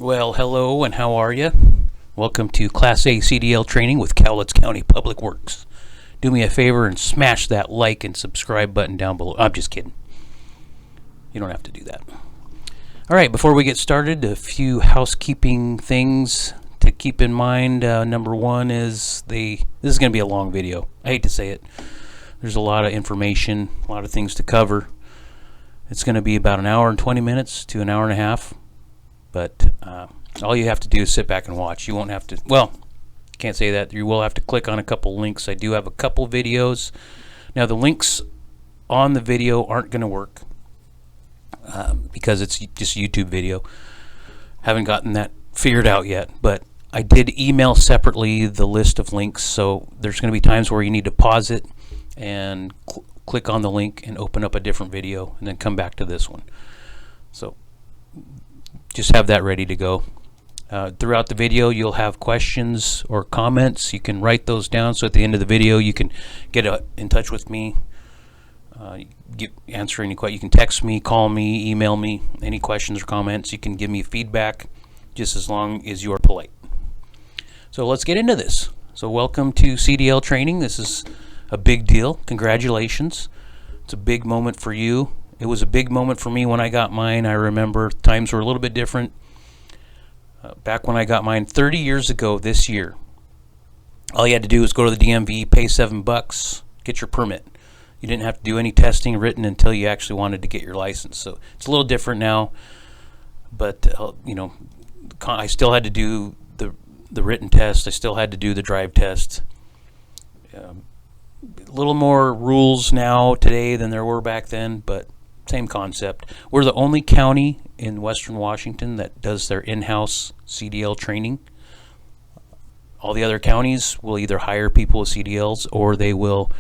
Well, hello and how are you? Welcome to Class A CDL Training with Cowlitz County Public Works. Do me a favor and smash that like and subscribe button down below. I'm just kidding. You don't have to do that. All right, before we get started, a few housekeeping things to keep in mind. Number one is this is going to be a long video. I hate to say it. There's a lot of information, a lot of things to cover. It's going to be about an hour and 20 minutes to an hour and a half. But all you have to do is sit back and watch. You won't have to, well, can't say that. You will have to click on a couple links. I do have a couple videos. Now the links on the video aren't going to work because it's just a YouTube video. Haven't gotten that figured out yet. But I did email separately the list of links. So there's going to be times where you need to pause it and click on the link and open up a different video and then come back to this one. So just have that ready to go. Throughout the video you'll have questions or comments. You can write those down, so at the end of the video you can get in touch with me, answer any questions. You can text me, call me, email me, any questions or comments. You can give me feedback, just as long as you are polite. So let's get into this. So welcome to CDL training. This is a big deal. Congratulations. It's a big moment for you. It was a big moment for me when I got mine. I remember times were a little bit different. Back when I got mine 30 years ago this year, all you had to do was go to the DMV, pay $7, get your permit. You didn't have to do any testing written until you actually wanted to get your license. So it's a little different now, but you know, I still had to do the written test. I still had to do the drive test. A little more rules now today than there were back then, but same concept. We're the only county in Western Washington that does their in-house CDL training. All the other counties will either hire people with CDLs or they will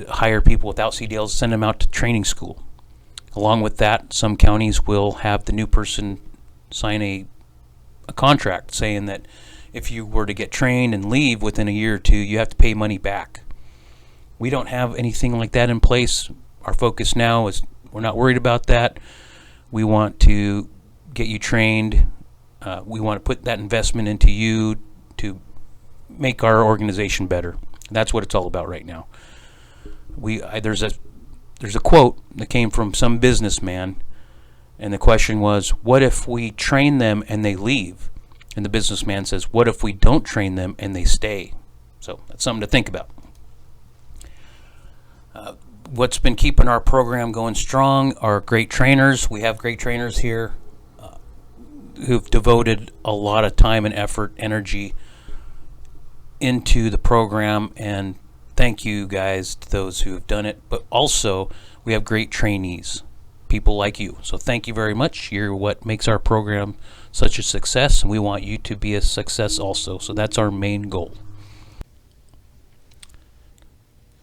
hire people without CDLs, send them out to training school. Along with that, some counties will have the new person sign a contract saying that if you were to get trained and leave within a year or two, you have to pay money back. We don't have anything like that in place. Our focus now is we're not worried about that. We want to get you trained. We want to put that investment into you to make our organization better. That's what it's all about right now. There's a quote that came from some businessman, and the question was, what if we train them and they leave? And the businessman says, what if we don't train them and they stay? So that's something to think about. What's been keeping our program going strong are great trainers. We have great trainers here who've devoted a lot of time and effort, energy into the program, and thank you guys to those who have done it. But also we have great trainees, people like you. So thank you very much. You're what makes our program such a success, and we want you to be a success also. So that's our main goal.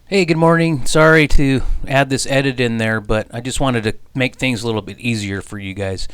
Hey, good morning. Sorry to add this edit in there, but I just wanted to make things a little bit easier for you guys.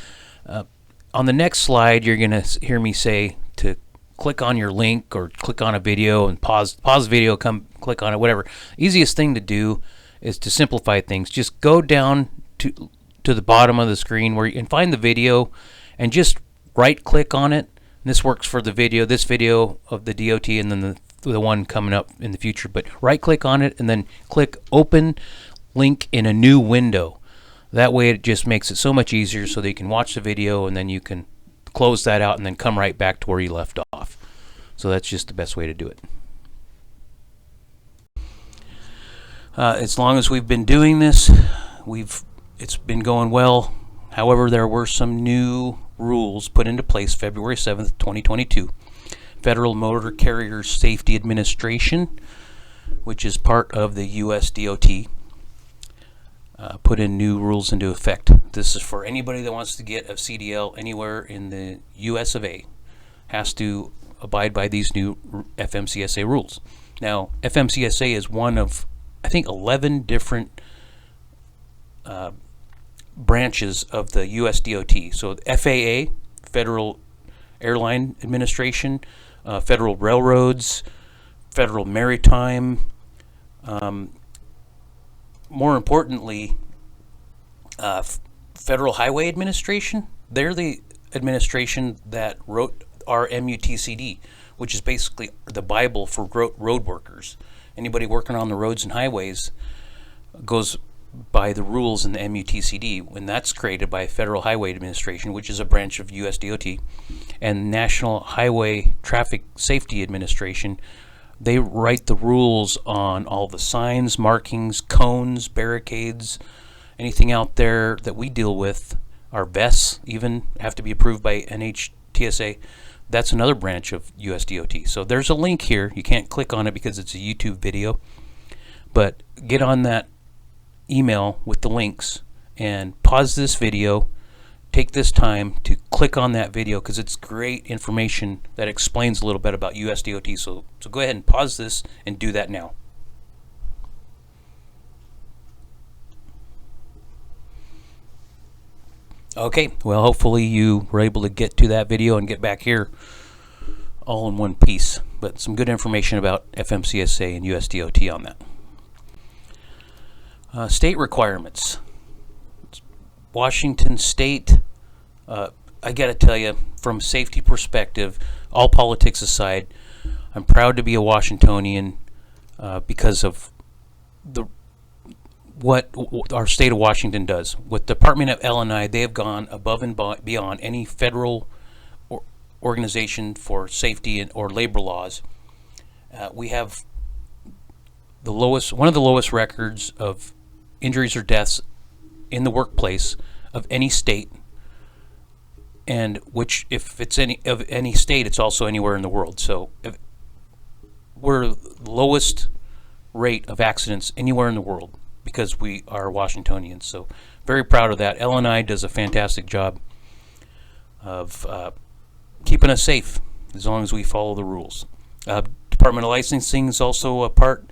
On the next slide, you're going to hear me say to click on your link or click on a video and pause the video, come click on it, whatever. Easiest thing to do is to simplify things. Just go down to the bottom of the screen where you can find the video and just right click on it. And this works for the video, this video of the DOT, and then the one coming up in the future. But right click on it and then click open link in a new window. That way it just makes it so much easier so that you can watch the video and then you can close that out and then come right back to where you left off. So that's just the best way to do it. As long as we've been doing this, it's been going well. However, there were some new rules put into place February 7th, 2022. Federal Motor Carrier Safety Administration, which is part of the US DOT, put in new rules into effect. This is for anybody that wants to get a CDL anywhere in the US of A, has to abide by these new FMCSA rules. Now, FMCSA is one of, I think, 11 different branches of the US DOT. So FAA, Federal Airline Administration, Federal Railroads, Federal Maritime, more importantly, Federal Highway Administration. They're the administration that wrote our MUTCD, which is basically the Bible for road workers. Anybody working on the roads and highways goes by the rules in the MUTCD, and that's created by Federal Highway Administration, which is a branch of USDOT, and National Highway Traffic Safety Administration. They write the rules on all the signs, markings, cones, barricades, anything out there that we deal with. Our vests even have to be approved by NHTSA. That's another branch of USDOT. So there's a link here. You can't click on it because it's a YouTube video, but get on that email with the links and pause this video. Take this time to click on that video because it's great information that explains a little bit about USDOT. So go ahead and pause this and do that now. Okay, well, hopefully you were able to get to that video and get back here all in one piece. But some good information about FMCSA and USDOT on that. State requirements. Washington State, I got to tell you, from a safety perspective, all politics aside, I'm proud to be a Washingtonian because of what our state of Washington does. With the Department of L&I, they have gone above and beyond any federal organization for safety or labor laws. We have one of the lowest records of injuries or deaths in the workplace of any state, and which, if it's any state, it's also anywhere in the world. So we're the lowest rate of accidents anywhere in the world because we are Washingtonians. So very proud of that. L&I does a fantastic job of keeping us safe as long as we follow the rules. Department of Licensing is also a part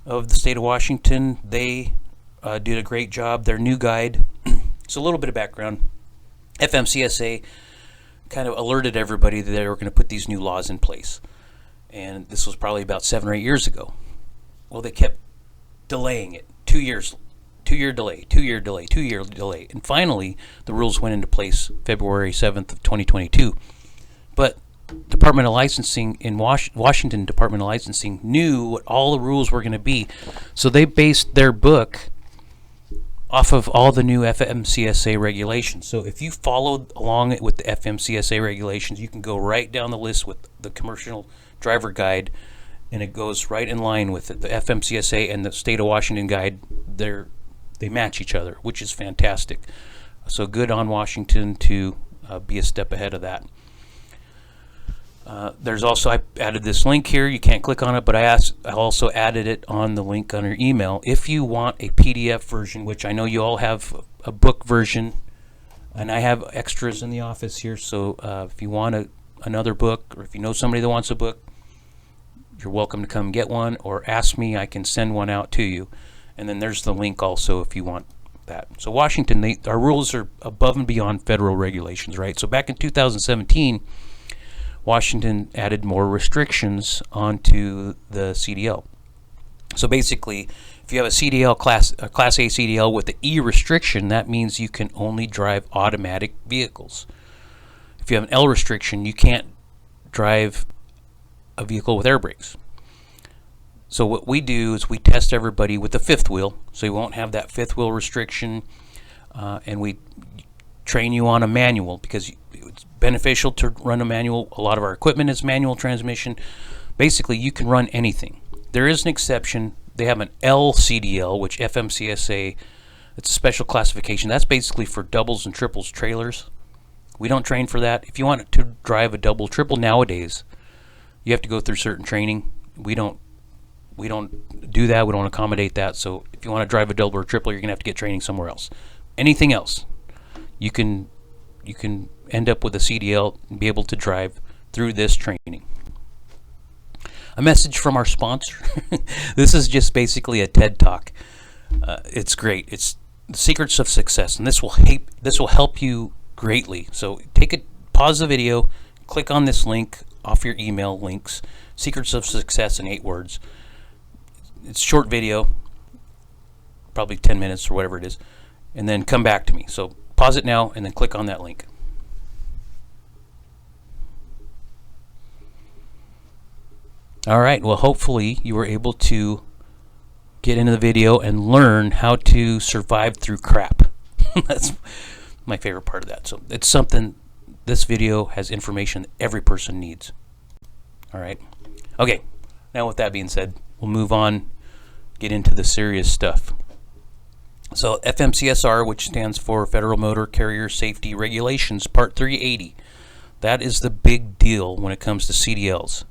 of the state of Washington. They did a great job. Their new guide. So a little bit of background. FMCSA kind of alerted everybody that they were going to put these new laws in place. And this was probably about 7 or 8 years ago. Well, they kept delaying it. 2 years, 2 year delay, 2 year delay, 2 year delay. And finally, the rules went into place February 7th of 2022. But Department of Licensing in Washington Department of Licensing knew what all the rules were going to be. So they based their book off of all the new FMCSA regulations. So if you followed along with the FMCSA regulations, you can go right down the list with the commercial driver guide, and it goes right in line with it. The FMCSA and the state of Washington guide, they match each other, which is fantastic. So good on Washington to be a step ahead of that. There's also, I added this link here. You can't click on it, but I also added it on the link on your email. If you want a PDF version, which I know you all have a book version, and I have extras in the office here, so if you want another book, or if you know somebody that wants a book, you're welcome to come get one, or ask me, I can send one out to you. And then there's the link also if you want that. So Washington, our rules are above and beyond federal regulations, right? So back in 2017, Washington added more restrictions onto the CDL. So basically, if you have a CDL Class A CDL with the E restriction, that means you can only drive automatic vehicles. If you have an L restriction, you can't drive a vehicle with air brakes. So what we do is we test everybody with the fifth wheel, so you won't have that fifth wheel restriction, and we train you on a manual because it's beneficial to run a manual. A lot of our equipment is manual transmission. Basically, you can run anything. There is an exception. They have an L CDL, which FMCSA, it's a special classification. That's basically for doubles and triples trailers. We don't train for that. If you want to drive a double, triple nowadays, you have to go through certain training. We don't do that. We don't accommodate that. So if you want to drive a double or triple, you're going to have to get training somewhere else. Anything else, you can end up with a CDL and be able to drive through this training. A message from our sponsor. This is just basically a TED Talk. It's great. It's the secrets of success, and this will help you greatly. So pause the video, click on this link off your email links. Secrets of Success in 8 words. It's a short video, probably 10 minutes or whatever it is, and then come back to me. So pause it now and then click on that link. All right, well, hopefully you were able to get into the video and learn how to survive through crap. That's my favorite part of that. So it's something, this video has information every person needs. All right. Okay, now with that being said, we'll move on, get into the serious stuff. So FMCSR, which stands for Federal Motor Carrier Safety Regulations, Part 380. That is the big deal when it comes to CDLs.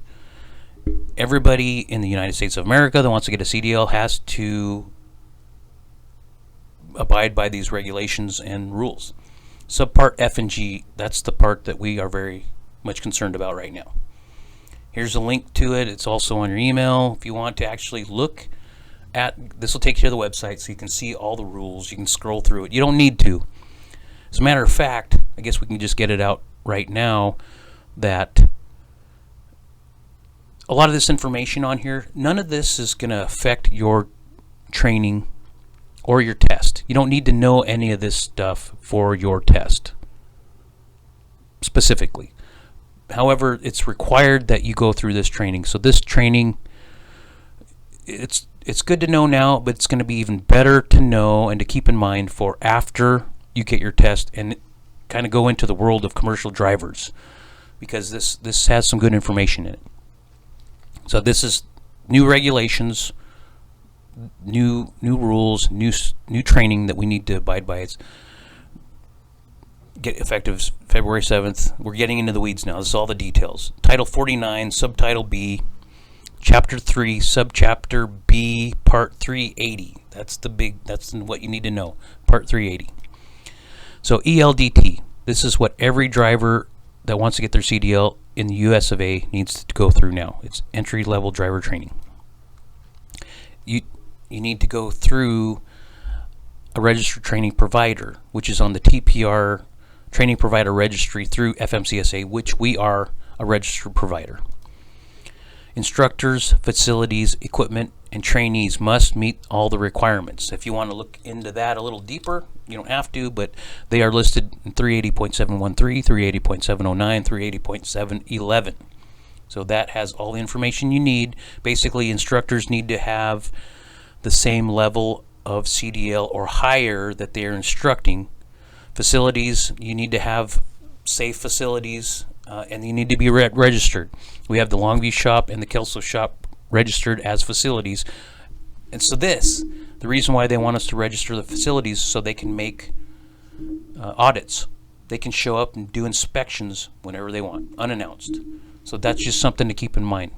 Everybody in the United States of America that wants to get a CDL has to abide by these regulations and rules. Subpart F and G, that's the part that we are very much concerned about right now. Here's a link to it. It's also on your email. If you want to actually look at, this will take you to the website so you can see all the rules. You can scroll through it. You don't need to. As a matter of fact, I guess we can just get it out right now that a lot of this information on here, none of this is going to affect your training or your test. You don't need to know any of this stuff for your test specifically. However, it's required that you go through this training. So this training, it's good to know now, but it's going to be even better to know and to keep in mind for after you get your test and kind of go into the world of commercial drivers, because this has some good information in it. So this is new regulations, new rules, new training that we need to abide by. It's get effective February 7th. We're getting into the weeds now. This is all the details. Title 49, Subtitle B, Chapter 3, Subchapter B, Part 380. That's what you need to know. Part 380. So ELDT. This is what every driver that wants to get their CDL in the US of A needs to go through now. It's entry-level driver training. You need to go through a registered training provider, which is on the TPR training provider registry through FMCSA, which we are a registered provider. Instructors, facilities, equipment, and trainees must meet all the requirements. If you want to look into that a little deeper, you don't have to, but they are listed in 380.713, 380.709, 380.711. So that has all the information you need. Basically, instructors need to have the same level of CDL or higher that they are instructing. Facilities, you need to have safe facilities, and you need to be registered. We have the Longview shop and the Kelso shop registered as facilities. And so the reason why they want us to register the facilities so they can make audits. They can show up and do inspections whenever they want, unannounced. So that's just something to keep in mind.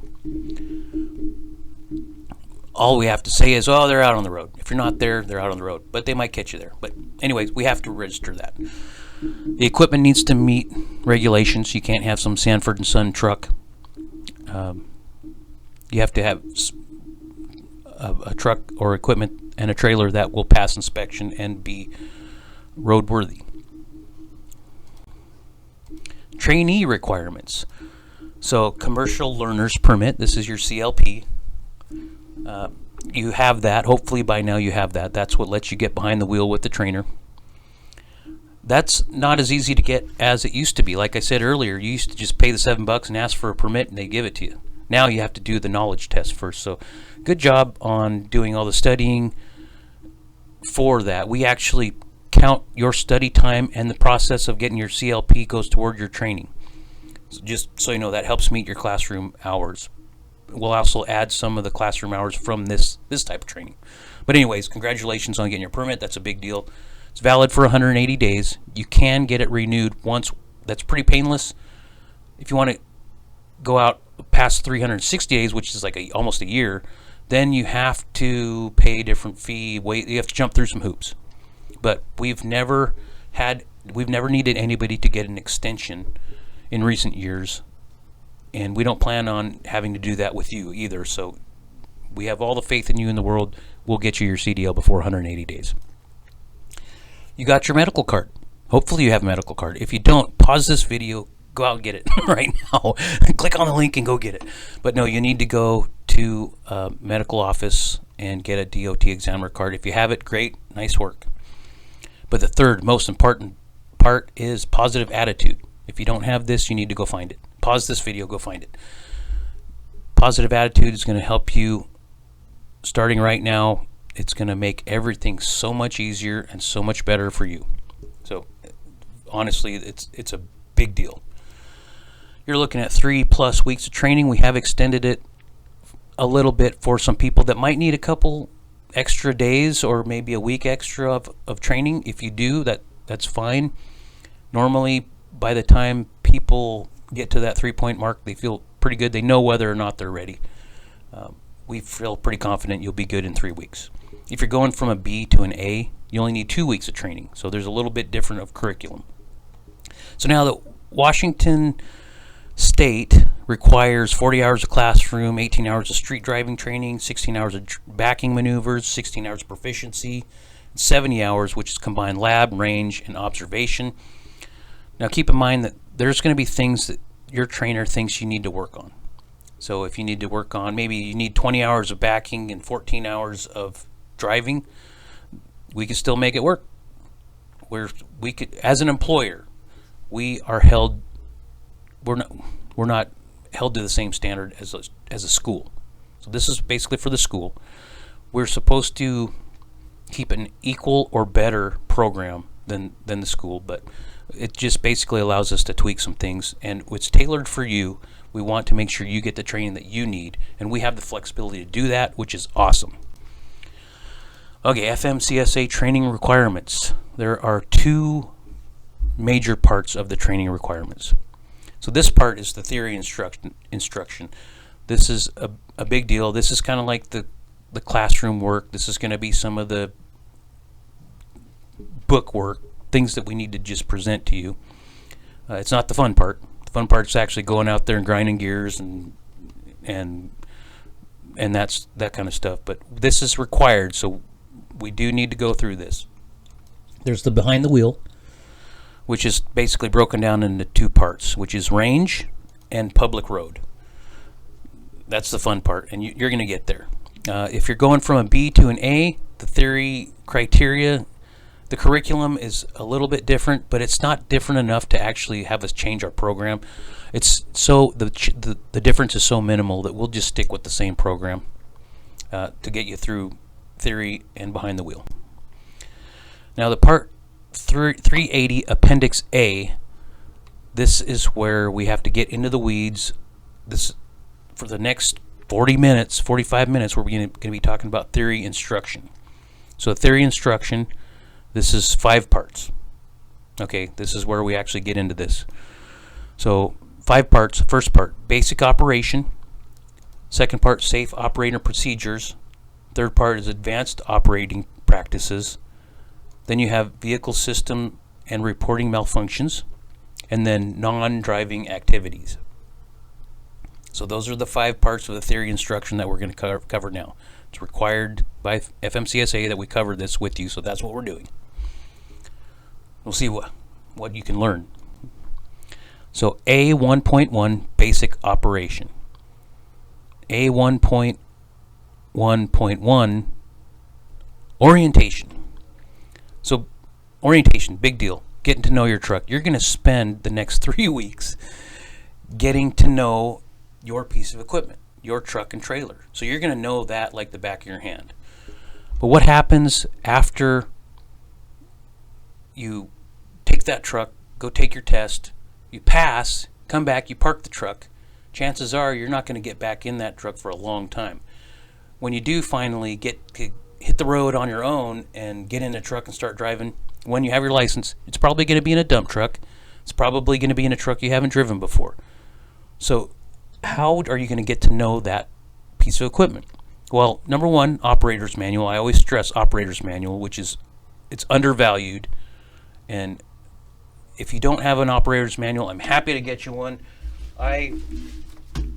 All we have to say is, oh, they're out on the road. If you're not there, they're out on the road. But they might catch you there. But anyways, we have to register that. The equipment needs to meet regulations. You can't have some Sanford and Son truck. You have to have a truck or equipment and a trailer that will pass inspection and be roadworthy. Trainee requirements. So commercial learner's permit. This is your CLP. You have that. Hopefully by now you have that. That's what lets you get behind the wheel with the trainer. That's not as easy to get as it used to be. Like I said earlier, you used to just pay the $7 and ask for a permit and they give it to you. Now you have to do the knowledge test first. So good job on doing all the studying for that. We actually count your study time, and the process of getting your CLP goes toward your training. So just so you know, that helps meet your classroom hours. We'll also add some of the classroom hours from this type of training. But anyways, congratulations on getting your permit. That's a big deal. It's valid for 180 days. You can get it renewed once. That's pretty painless. If you want to go out past 360 days, which is like almost a year, then you have to pay a different fee. You have to jump through some hoops. But we've never needed anybody to get an extension in recent years, and we don't plan on having to do that with you either. So we have all the faith in you in the world. We'll get you your CDL before 180 days. You got your medical card. Hopefully you have a medical card. If you don't, pause this video, go out and get it right now. Click on the link and go get it. But no, you need to go to a medical office and get a DOT examiner card. If you have it, great, nice work. But the third most important part is positive attitude. If you don't have this, you need to go find it. Pause this video, go find it. Positive attitude is going to help you starting right now. It's going to make everything so much easier and so much better for you. So honestly, it's a big deal. You're looking at 3+ weeks of training. We have extended it a little bit for some people that might need a couple extra days or maybe a week extra of training. If you do, that's fine. Normally, by the time people get to that 3-point mark, they feel pretty good. They know whether or not they're ready. We feel pretty confident you'll be good in 3 weeks. If you're going from a B to an A, you only need 2 weeks of training. So there's a little bit different of curriculum. So now that Washington State requires 40 hours of classroom, 18 hours of street driving training, 16 hours of backing maneuvers, 16 hours of proficiency, 70 hours, which is combined lab, range, and observation. Now keep in mind that there's going to be things that your trainer thinks you need to work on. So if you need to work on, maybe you need 20 hours of backing and 14 hours of driving, we can still make it work. We could, as an employer, we're not held to the same standard as a school. So this is basically for the school. We're supposed to keep an equal or better program than the school, but it just basically allows us to tweak some things, and it's tailored for you. We want to make sure you get the training that you need, and we have the flexibility to do that, which is awesome. Okay, FMCSA training requirements. There are 2 major parts of the training requirements. So this part is the theory instruction. This is a big deal. This is kind of like the classroom work. This is going to be some of the book work, things that we need to just present to you. It's not the fun part. The fun part is actually going out there and grinding gears and that's that kind of stuff. But this is required, so we do need to go through this. There's the behind the wheel, which is basically broken down into 2 parts, which is range and public road. That's the fun part, and you're going to get there. If you're going from a B to an A, the theory criteria, the curriculum is a little bit different, but it's not different enough to actually have us change our program. It's so the difference is so minimal that we'll just stick with the same program to get you through theory and behind the wheel. Now the part 380 Appendix A, this is where we have to get into the weeds. This for the next 45 minutes, we're going to be talking about theory instruction. So theory instruction, this is 5 parts. Okay, this is where we actually get into this. So 5 parts. First part, basic operation. Second part, safe operator procedures. Third part is advanced operating practices. Then you have vehicle system and reporting malfunctions, and then non-driving activities. So those are the 5 parts of the theory instruction that we're going to cover now. It's required by FMCSA that we cover this with you, so that's what we're doing. We'll see what you can learn. So A 1.1, basic operation. A 1.1.1, orientation. So orientation, big deal. Getting to know your truck. You're going to spend the next 3 weeks getting to know your piece of equipment, your truck and trailer. So you're going to know that like the back of your hand. But what happens after you take that truck, go take your test, you pass, come back, you park the truck, chances are you're not going to get back in that truck for a long time. When you do finally hit the road on your own and get in a truck and start driving, when you have your license, it's probably going to be in a dump truck. It's probably going to be in a truck you haven't driven before. So how are you going to get to know that piece of equipment? Well, number one, operator's manual. I always stress operator's manual, which is, it's undervalued. And if you don't have an operator's manual, I'm happy to get you one. I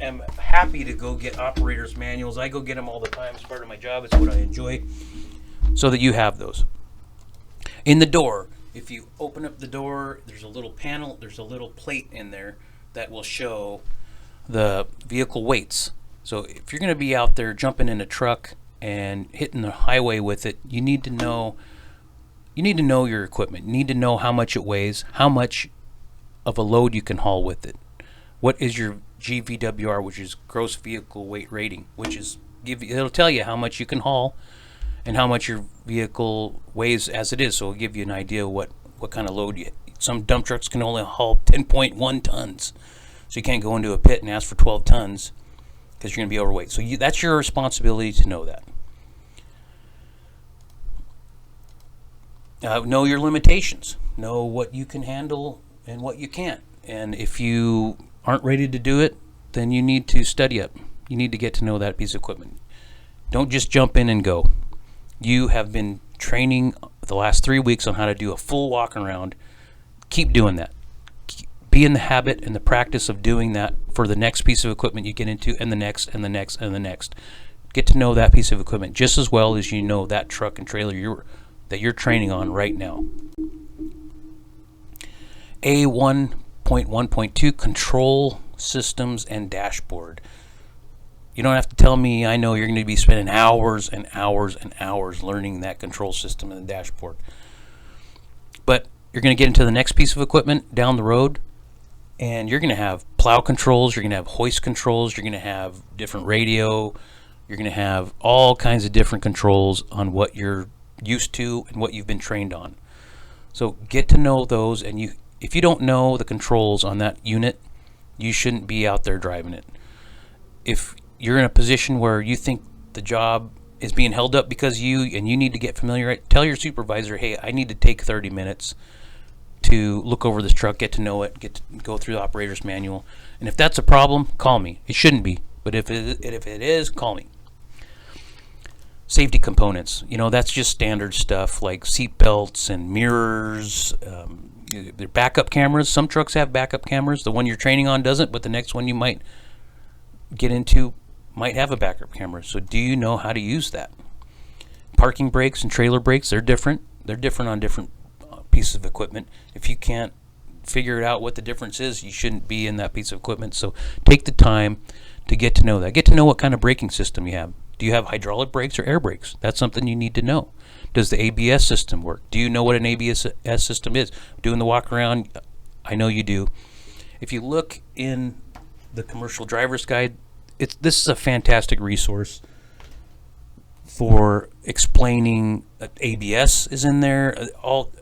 am happy to go get operator's manuals. I go get them all the time. It's part of my job. It's what I enjoy. So that you have those. In the door, if you open up the door, there's a little panel, there's a little plate in there that will show the vehicle weights. So if you're going to be out there jumping in a truck and hitting the highway with it, you need to know your equipment. You need to know how much it weighs, how much of a load you can haul with it. what is your GVWR, which is gross vehicle weight rating, which is it'll tell you how much you can haul and how much your vehicle weighs as it is. So it'll give you an idea of what kind of load you. Some dump trucks can only haul 10.1 tons, so you can't go into a pit and ask for 12 tons because you're going to be overweight. So that's your responsibility to know that. Know your limitations. Know what you can handle and what you can't. And if you aren't ready to do it, then you need to study up. You need to get to know that piece of equipment. Don't just jump in and go. You have been training the last 3 weeks on how to do a full walk around. Keep doing that. Be in the habit and the practice of doing that for the next piece of equipment you get into, and the next, and the next, and the next. Get to know that piece of equipment just as well as you know that truck and trailer that you're training on right now. A1.1.2, control systems and dashboard. You don't have to tell me. I know you're going to be spending hours and hours and hours learning that control system and the dashboard. But you're going to get into the next piece of equipment down the road, and you're going to have plow controls, you're going to have hoist controls, you're going to have different radio, you're going to have all kinds of different controls on what you're used to and what you've been trained on. So get to know those, and if you don't know the controls on that unit, you shouldn't be out there driving it. If you're in a position where you think the job is being held up because you need to get familiar, tell your supervisor, hey, I need to take 30 minutes to look over this truck, get to know it, get to go through the operator's manual. And if that's a problem, call me. It shouldn't be, but if it is, call me. Safety components, that's just standard stuff like seat belts and mirrors. They're backup cameras. Some trucks have backup cameras. The one you're training on doesn't, but the next one you might get into might have a backup camera. So do you know how to use that? Parking brakes and trailer brakes, they're different. They're different on different pieces of equipment. If you can't figure out what the difference is, you shouldn't be in that piece of equipment. So take the time to get to know that. Get to know what kind of braking system you have. Do you have hydraulic brakes or air brakes? That's something you need to know. Does the ABS system work? Do you know what an ABS system is? Doing the walk around, I know you do. If you look in the commercial driver's guide, this is a fantastic resource for explaining. ABS is in there, all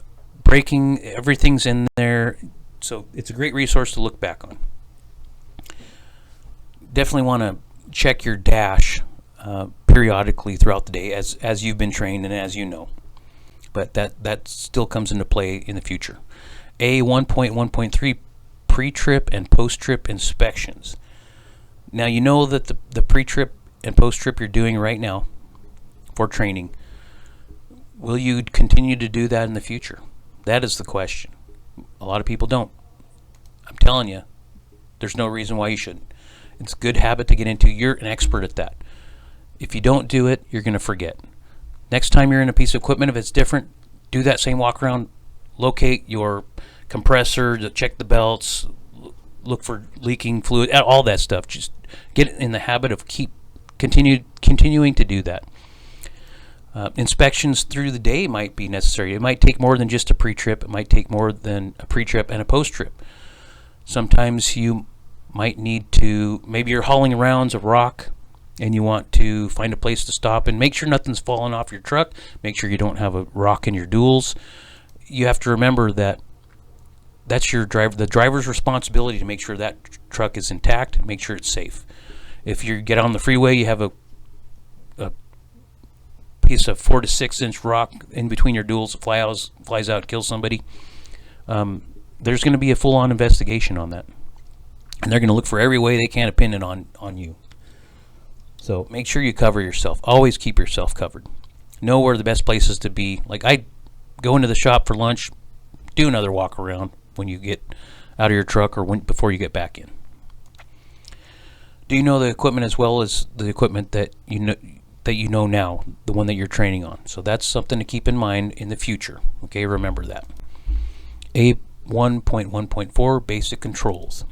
braking, everything's in there. So it's a great resource to look back on. Definitely want to check your dash periodically throughout the day as you've been trained and as you know. But that still comes into play in the future. A1.1.3, pre-trip and post-trip inspections. Now you know that the pre-trip and post-trip you're doing right now for training, will you continue to do that in the future? That is the question. A lot of people don't. I'm telling you, there's no reason why you shouldn't. It's a good habit to get into. You're an expert at that. If you don't do it, you're going to forget. Next time you're in a piece of equipment, if it's different, do that same walk around, locate your compressor, check the belts, look for leaking fluid, all that stuff. Just get in the habit of continuing to do that. Inspections through the day might be necessary. It might take more than just a pre-trip. It might take more than a pre-trip and a post-trip. Sometimes you might need to, maybe you're hauling around a rock and you want to find a place to stop and make sure nothing's falling off your truck. Make sure you don't have a rock in your duals. You have to remember that that's the driver's responsibility to make sure that truck is intact and make sure it's safe. If you get on the freeway, you have a piece of 4 to 6 inch rock in between your duals that flies out, kills somebody. There's going to be a full-on investigation on that, and they're going to look for every way they can to pin it on you. So make sure you cover yourself. Always keep yourself covered. Know where the best places to be. Like, I go into the shop for lunch, do another walk around when you get out of your truck or before you get back in. Do you know the equipment as well as the equipment that you know now, the one that you're training on? So that's something to keep in mind in the future. Okay, remember that. A1.1.4, basic controls.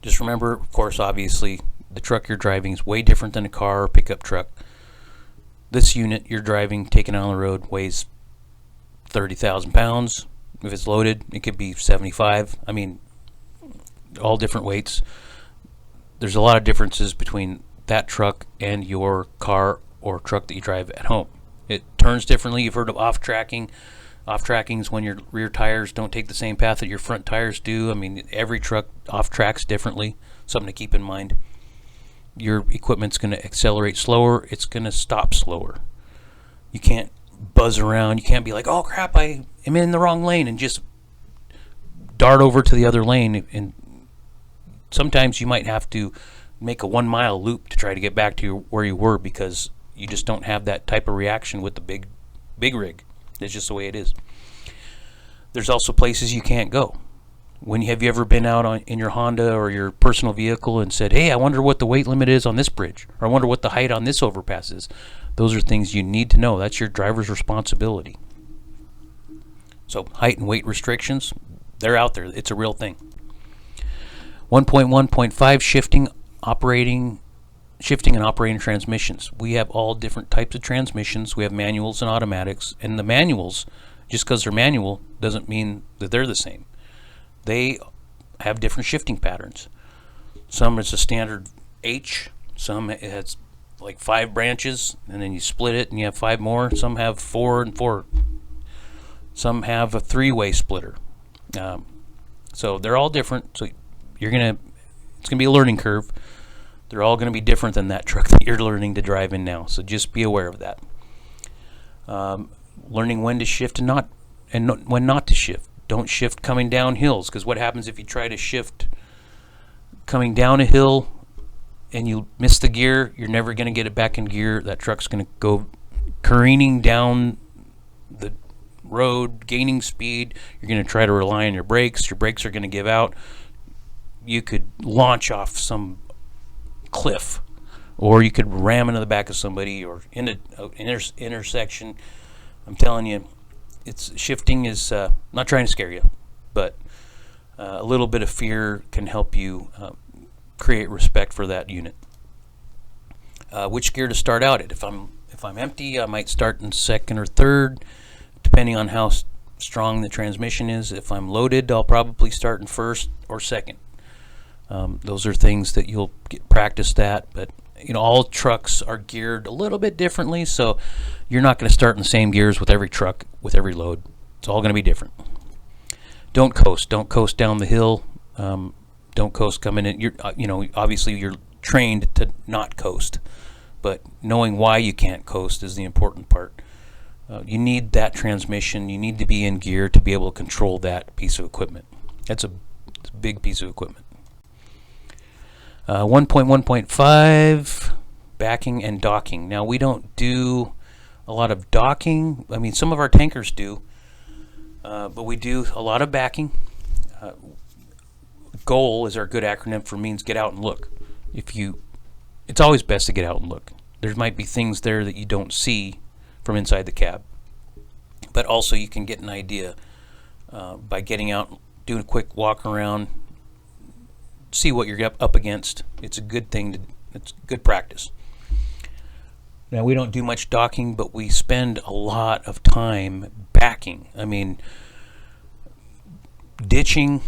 Just remember, of course, obviously, the truck you're driving is way different than a car or pickup truck. This unit you're driving, taking on the road, weighs 30,000 pounds. If it's loaded, it could be 75. I mean, all different weights. There's a lot of differences between that truck and your car or truck that you drive at home. It turns differently. You've heard of off-tracking. Off-tracking is when your rear tires don't take the same path that your front tires do. I mean, every truck off-tracks differently. Something to keep in mind. Your equipment's going to accelerate slower. It's going to stop slower. You can't buzz around. You can't be like, oh crap, I am in the wrong lane, and just dart over to the other lane. And sometimes you might have to make a 1 mile loop to try to get back to where you were, because you just don't have that type of reaction with the big rig. It's just the way it is. There's also places you can't go. Have you ever been out in your Honda or your personal vehicle and said, hey, I wonder what the weight limit is on this bridge, or I wonder what the height on this overpass is? Those are things you need to know. That's your driver's responsibility. So height and weight restrictions, they're out there. It's a real thing. 1.1.5 shifting and operating transmissions. We have all different types of transmissions. We have manuals and automatics, and the manuals, just because they're manual doesn't mean that they're the same. They have different shifting patterns. Some it's a standard H, some it has like 5 branches, and then you split it and you have 5 more. Some have 4 and 4. Some have a 3-way splitter. So they're all different. So it's gonna be a learning curve. They're all going to be different than that truck that you're learning to drive in now. So just be aware of that. Learning when to shift and when not to shift. Don't shift coming down hills, because what happens if you try to shift coming down a hill and you miss the gear? You're never going to get it back in gear. That truck's going to go careening down the road, gaining speed. You're going to try to rely on your brakes. Your brakes are going to give out. You could launch off some cliff, or you could ram into the back of somebody, or in an intersection. I'm telling you, shifting is not trying to scare you, but a little bit of fear can help you create respect for that unit. Which gear to start out at? If I'm empty, I might start in second or third, depending on how strong the transmission is. If I'm loaded, I'll probably start in first or second. Those are things that you'll get practiced at, but all trucks are geared a little bit differently, so you're not going to start in the same gears with every truck, with every load. It's all going to be different. Don't coast down the hill. Don't coast coming in. Obviously you're trained to not coast, but knowing why you can't coast is the important part. You need that transmission. You need to be in gear to be able to control that piece of equipment. It's a big piece of equipment. 1.1.5, backing and docking. Now, we don't do a lot of docking. I mean, some of our tankers do, but we do a lot of backing. GOAL is our good acronym for means get out and look. It's always best to get out and look. There might be things there that you don't see from inside the cab, but also you can get an idea by getting out, doing a quick walk around, see what you're up against. It's a good thing. It's good practice. Now, we don't do much docking, but we spend a lot of time backing. I mean, ditching,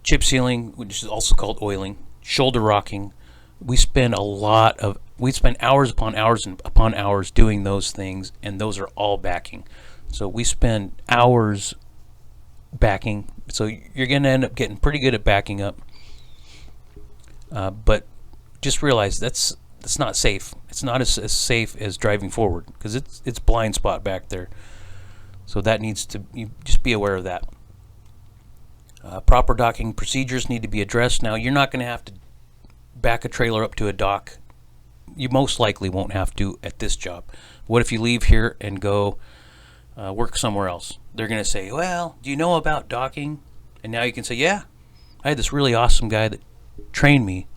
chip sealing, which is also called oiling, shoulder rocking. We spend hours upon hours and upon hours doing those things, and those are all backing. So we spend hours backing. So you're going to end up getting pretty good at backing up. But just realize that's not safe. It's not as safe as driving forward, because it's blind spot back there. So that you just be aware of that. Proper docking procedures need to be addressed. Now, you're not going to have to back a trailer up to a dock. You most likely won't have to at this job. What if you leave here and go work somewhere else? They're going to say, well, do you know about docking? And now you can say, yeah, I had this really awesome guy that trained me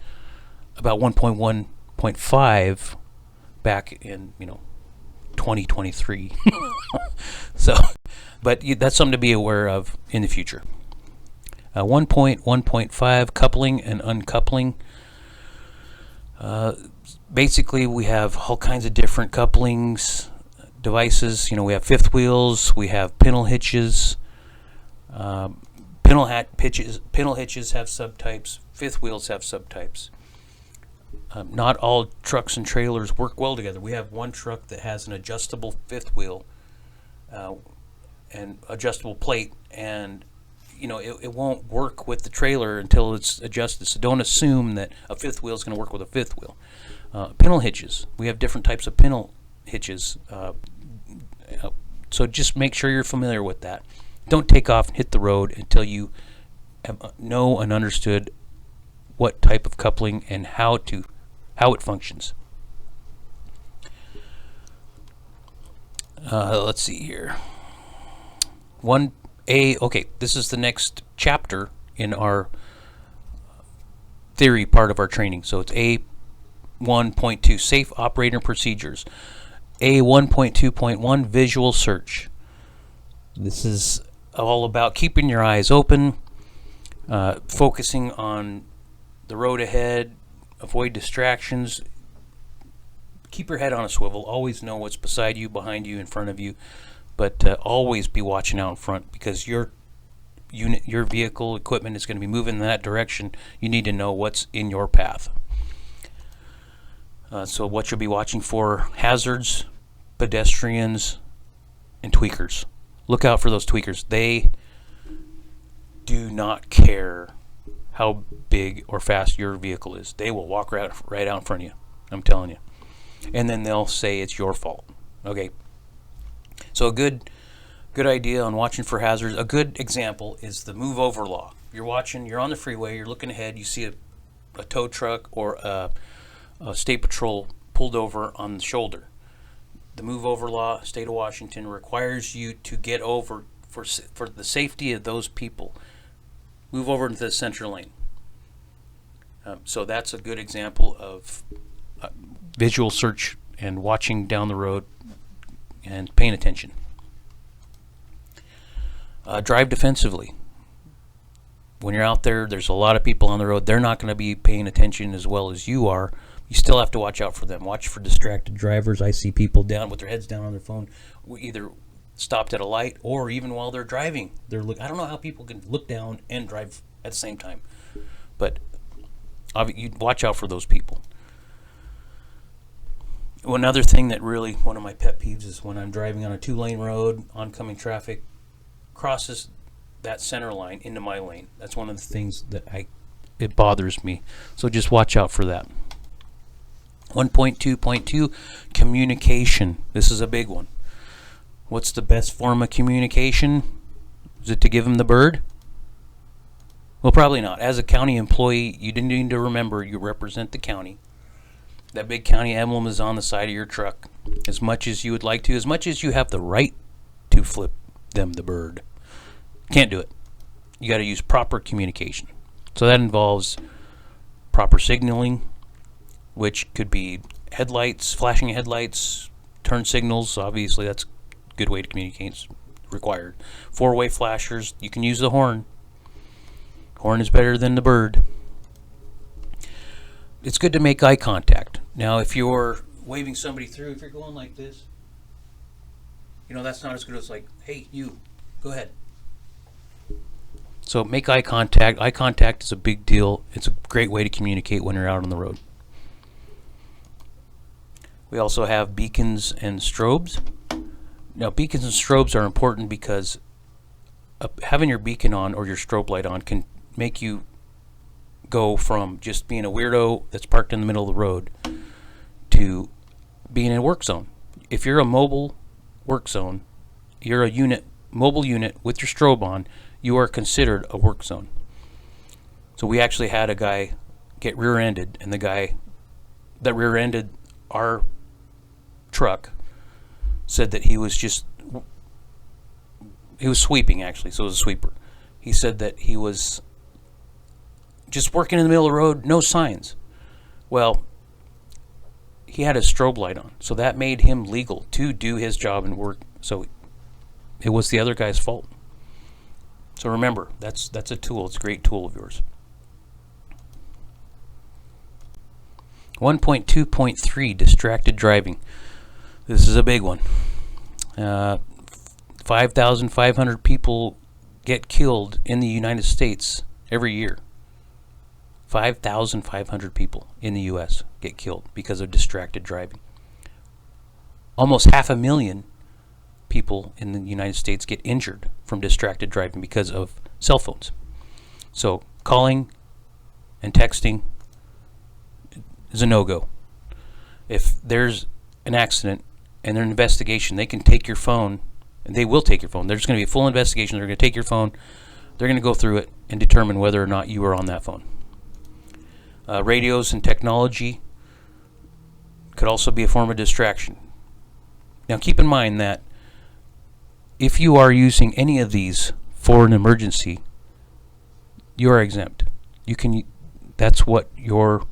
about 1.1.5 back in 2023. So, but that's something to be aware of in the future. 1.1.5 coupling and uncoupling. Basically, we have all kinds of different couplings devices. We have fifth wheels, we have pintle hitches. Pintle Pintle hitches have subtypes. Fifth wheels have subtypes. Not all trucks and trailers work well together. We have one truck that has an adjustable fifth wheel and adjustable plate, and it won't work with the trailer until it's adjusted. So don't assume that a fifth wheel is going to work with a fifth wheel. Pintle hitches. We have different types of pintle hitches. So just make sure you're familiar with that. Don't take off and hit the road until you know and understood what type of coupling and how it functions. Let's see here. 1A, okay, this is the next chapter in our theory part of our training. So it's A1.2, Safe Operator Procedures. A1.2.1, Visual Search. This is all about keeping your eyes open, focusing on the road ahead, avoid distractions, keep your head on a swivel, always know what's beside you, behind you, in front of you, but always be watching out in front, because your vehicle equipment is going to be moving in that direction. You need to know what's in your path. So what you'll be watching for: hazards, pedestrians, and tweakers. Look out for those tweakers. They do not care how big or fast your vehicle is. They will walk right out in front of you. I'm telling you. And then they'll say it's your fault. Okay. So a good idea on watching for hazards. A good example is the move over law. You're on the freeway, you're looking ahead, you see a tow truck or a state patrol pulled over on the shoulder. The move over law, state of Washington, requires you to get over for the safety of those people. Move over into the center lane. So that's a good example of visual search and watching down the road and paying attention. Drive defensively. When you're out there, there's a lot of people on the road. They're not going to be paying attention as well as you are. You still have to watch out for them. Watch for distracted drivers. I see people down with their heads down on their phone, either stopped at a light or even while they're driving. I don't know how people can look down and drive at the same time, but you watch out for those people. Another thing that really, one of my pet peeves, is when I'm driving on a 2-lane road, oncoming traffic crosses that center line into my lane. That's one of the things that it bothers me. So just watch out for that. 1.2.2, communication. This is a big one. What's the best form of communication? Is it to give them the bird? Well, probably not. As a county employee, you need to remember you represent the county. That big county emblem is on the side of your truck. As much as you would like to, as much as you have the right to flip them the bird, can't do it. You got to use proper communication. So that involves proper signaling, which could be headlights, flashing headlights, turn signals. Obviously, that's a good way to communicate. It's required. 4-way flashers. You can use the horn. Horn is better than the bird. It's good to make eye contact. Now, if you're waving somebody through, if you're going like this, that's not as good as like, hey, you, go ahead. So make eye contact. Eye contact is a big deal. It's a great way to communicate when you're out on the road. We also have beacons and strobes. Now, beacons and strobes are important because having your beacon on or your strobe light on can make you go from just being a weirdo that's parked in the middle of the road to being in a work zone. If you're a mobile work zone, you're a mobile unit with your strobe on, you are considered a work zone. So we actually had a guy get rear-ended, and the guy that rear-ended our truck said that he was sweeping, actually, so it was a sweeper. He said that he was just working in the middle of the road, no signs. Well, he had his strobe light on, so that made him legal to do his job and work. So it was the other guy's fault. So remember, that's a tool. It's a great tool of yours. 1.2.3, distracted driving. This is a big one. 5,500 people get killed in the United States every year. 5,500 people in the U.S. get killed because of distracted driving. Almost 500,000 people in the United States get injured from distracted driving because of cell phones. So calling and texting is a no-go. If there's an accident and there's an investigation, they can take your phone, and they will take your phone. There's going to be a full investigation. They're going to take your phone. They're going to go through it and determine whether or not you were on that phone. Radios and technology could also be a form of distraction. Now keep in mind that if you are using any of these for an emergency, you are exempt. That's what you are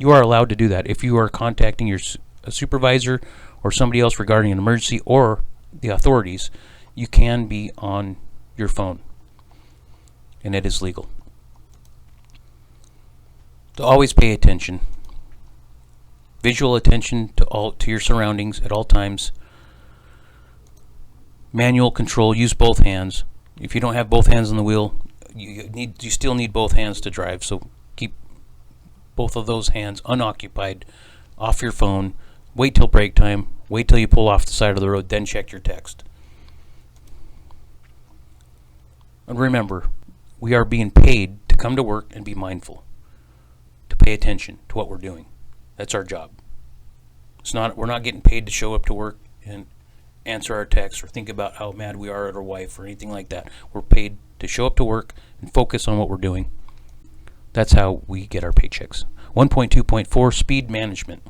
allowed to do that. If you are contacting a supervisor or somebody else regarding an emergency or the authorities, you can be on your phone, and it is legal. So always pay attention. Visual attention to your surroundings at all times. Manual control, use both hands. If you don't have both hands on the wheel, you still need both hands to drive, so keep both of those hands unoccupied off your phone. Wait till break time. Wait till you pull off the side of the road, then check your text. And remember, we are being paid to come to work and be mindful, to pay attention to what we're doing. That's our job. We're not getting paid to show up to work and answer our texts or think about how mad we are at our wife or anything like that. We're paid to show up to work and focus on what we're doing. That's how we get our paychecks. 1.2.4, speed management.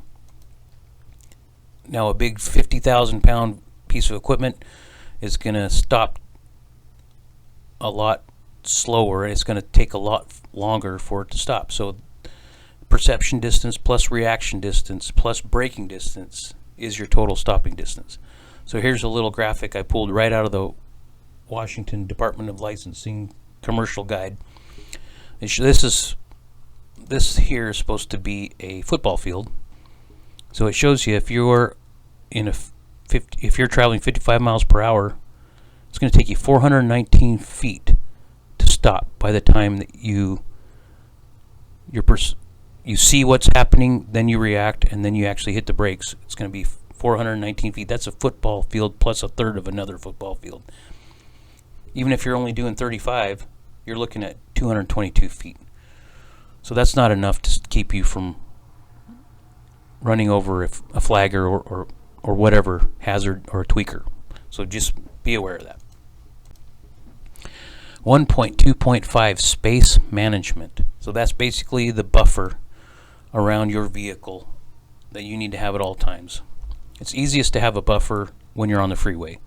Now a big 50,000 pound piece of equipment is going to stop a lot slower, and it's going to take a lot longer for it to stop. So perception distance plus reaction distance plus braking distance is your total stopping distance. So here's a little graphic I pulled right out of the Washington Department of Licensing commercial guide. This here is supposed to be a football field. So it shows you if you're if you're traveling 55 miles per hour, it's going to take you 419 feet to stop by the time that you see what's happening, then you react, and then you actually hit the brakes. It's going to be 419 feet. That's a football field plus a third of another football field. Even if you're only doing 35, you're looking at 222 feet. So that's not enough to keep you from running over a flagger or whatever hazard or a tweaker. So just be aware of that. 1.2.5, space management. So that's basically the buffer around your vehicle that you need to have at all times. It's easiest to have a buffer when you're on the freeway.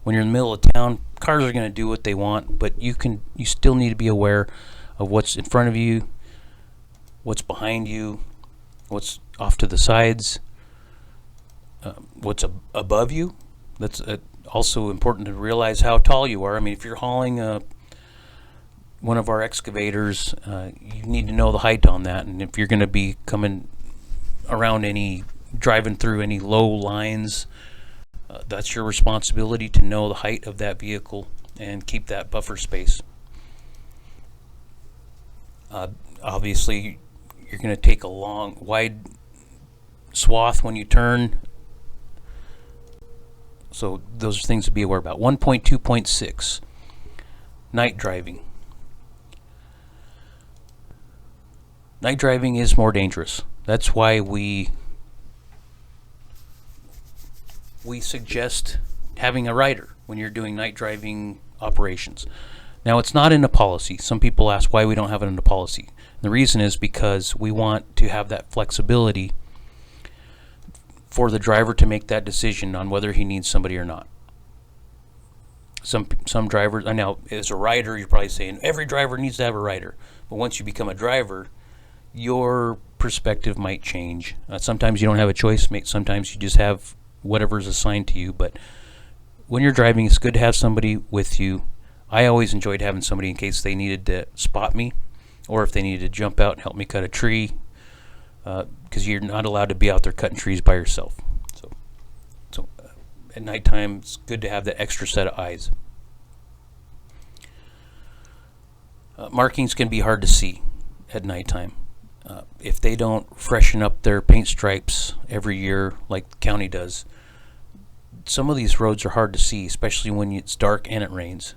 When you're in the middle of town, cars are going to do what they want, but you still need to be aware of what's in front of you, what's behind you, what's off to the sides, what's above you. That's also important to realize how tall you are. I mean, if you're hauling one of our excavators, you need to know the height on that, and if you're going to be coming around driving through any low lines, that's your responsibility to know the height of that vehicle and keep that buffer space. Obviously, you're going to take a wide swath when you turn. So those are things to be aware about. 1.2.6, night driving. Night driving is more dangerous. That's why we suggest having a rider when you're doing night driving operations. Now, it's not in the policy. Some people ask why we don't have it in the policy. The reason is because we want to have that flexibility for the driver to make that decision on whether he needs somebody or not. Some drivers, I know as a rider, you're probably saying every driver needs to have a rider. But once you become a driver, your perspective might change. Sometimes you don't have a choice. Sometimes you just have whatever's assigned to you. But when you're driving, it's good to have somebody with you. I always enjoyed having somebody in case they needed to spot me, or if they needed to jump out and help me cut a tree, because you're not allowed to be out there cutting trees by yourself. So at nighttime, it's good to have that extra set of eyes. Markings can be hard to see at nighttime. If they don't freshen up their paint stripes every year like the county does, some of these roads are hard to see, especially when it's dark and it rains.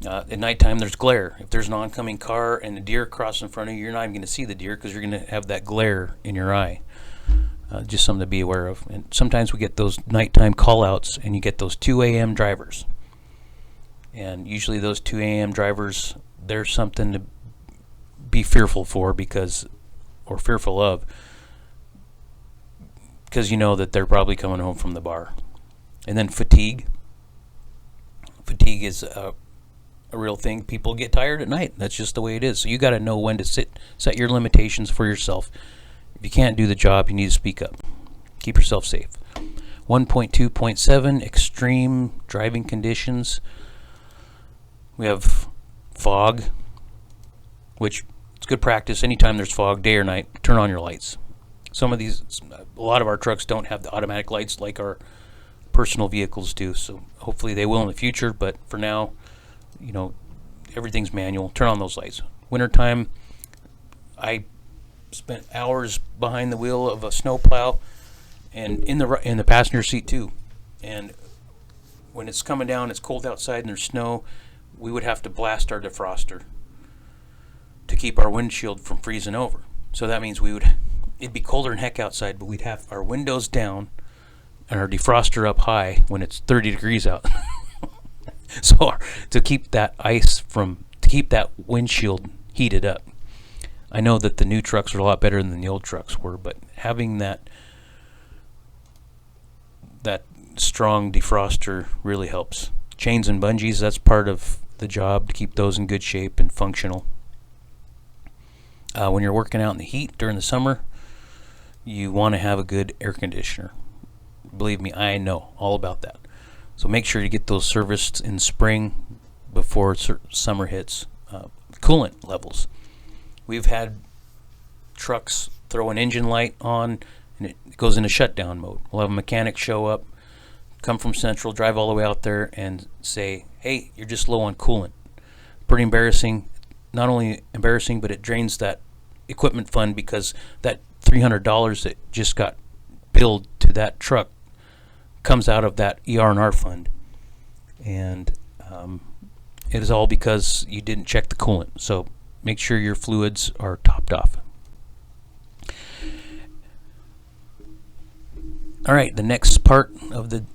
At nighttime, there's glare. If there's an oncoming car and a deer crosses in front of you, you're not even going to see the deer because you're going to have that glare in your eye. Just something to be aware of. And sometimes we get those nighttime call-outs, and you get those 2 a.m. drivers. And usually those 2 a.m. drivers, there's something to be fearful for or fearful of, because you know that they're probably coming home from the bar. And then fatigue. Fatigue is a real thing. People get tired at night. That's just the way it is. So you got to know when to set your limitations for yourself. If you can't do the job, you need to speak up. Keep yourself safe. 1.2.7 extreme driving conditions. We have fog, which it's good practice. Anytime there's fog, day or night, turn on your lights. A lot of our trucks don't have the automatic lights like our personal vehicles do, so hopefully they will in the future, but for now, everything's manual. Turn on those lights. Wintertime, I spent hours behind the wheel of a snowplow and in the passenger seat too. And when it's coming down, it's cold outside and there's snow, we would have to blast our defroster to keep our windshield from freezing over. So that means it'd be colder than heck outside, but we'd have our windows down and our defroster up high when it's 30 degrees out. So to keep that windshield heated up. I know that the new trucks are a lot better than the old trucks were, but having that strong defroster really helps. Chains and bungees, that's part of the job to keep those in good shape and functional. When you're working out in the heat during the summer, you want to have a good air conditioner. Believe me, I know all about that. So make sure you get those serviced in spring before summer hits. Coolant levels. We've had trucks throw an engine light on and it goes into shutdown mode. We'll have a mechanic show up, come from Central, drive all the way out there and say, hey, you're just low on coolant. Pretty embarrassing. Not only embarrassing, but it drains that equipment fund, because that $300 that just got billed to that truck comes out of that ER&R fund. And it is all because you didn't check the coolant. So make sure your fluids are topped off. All right, the next part of the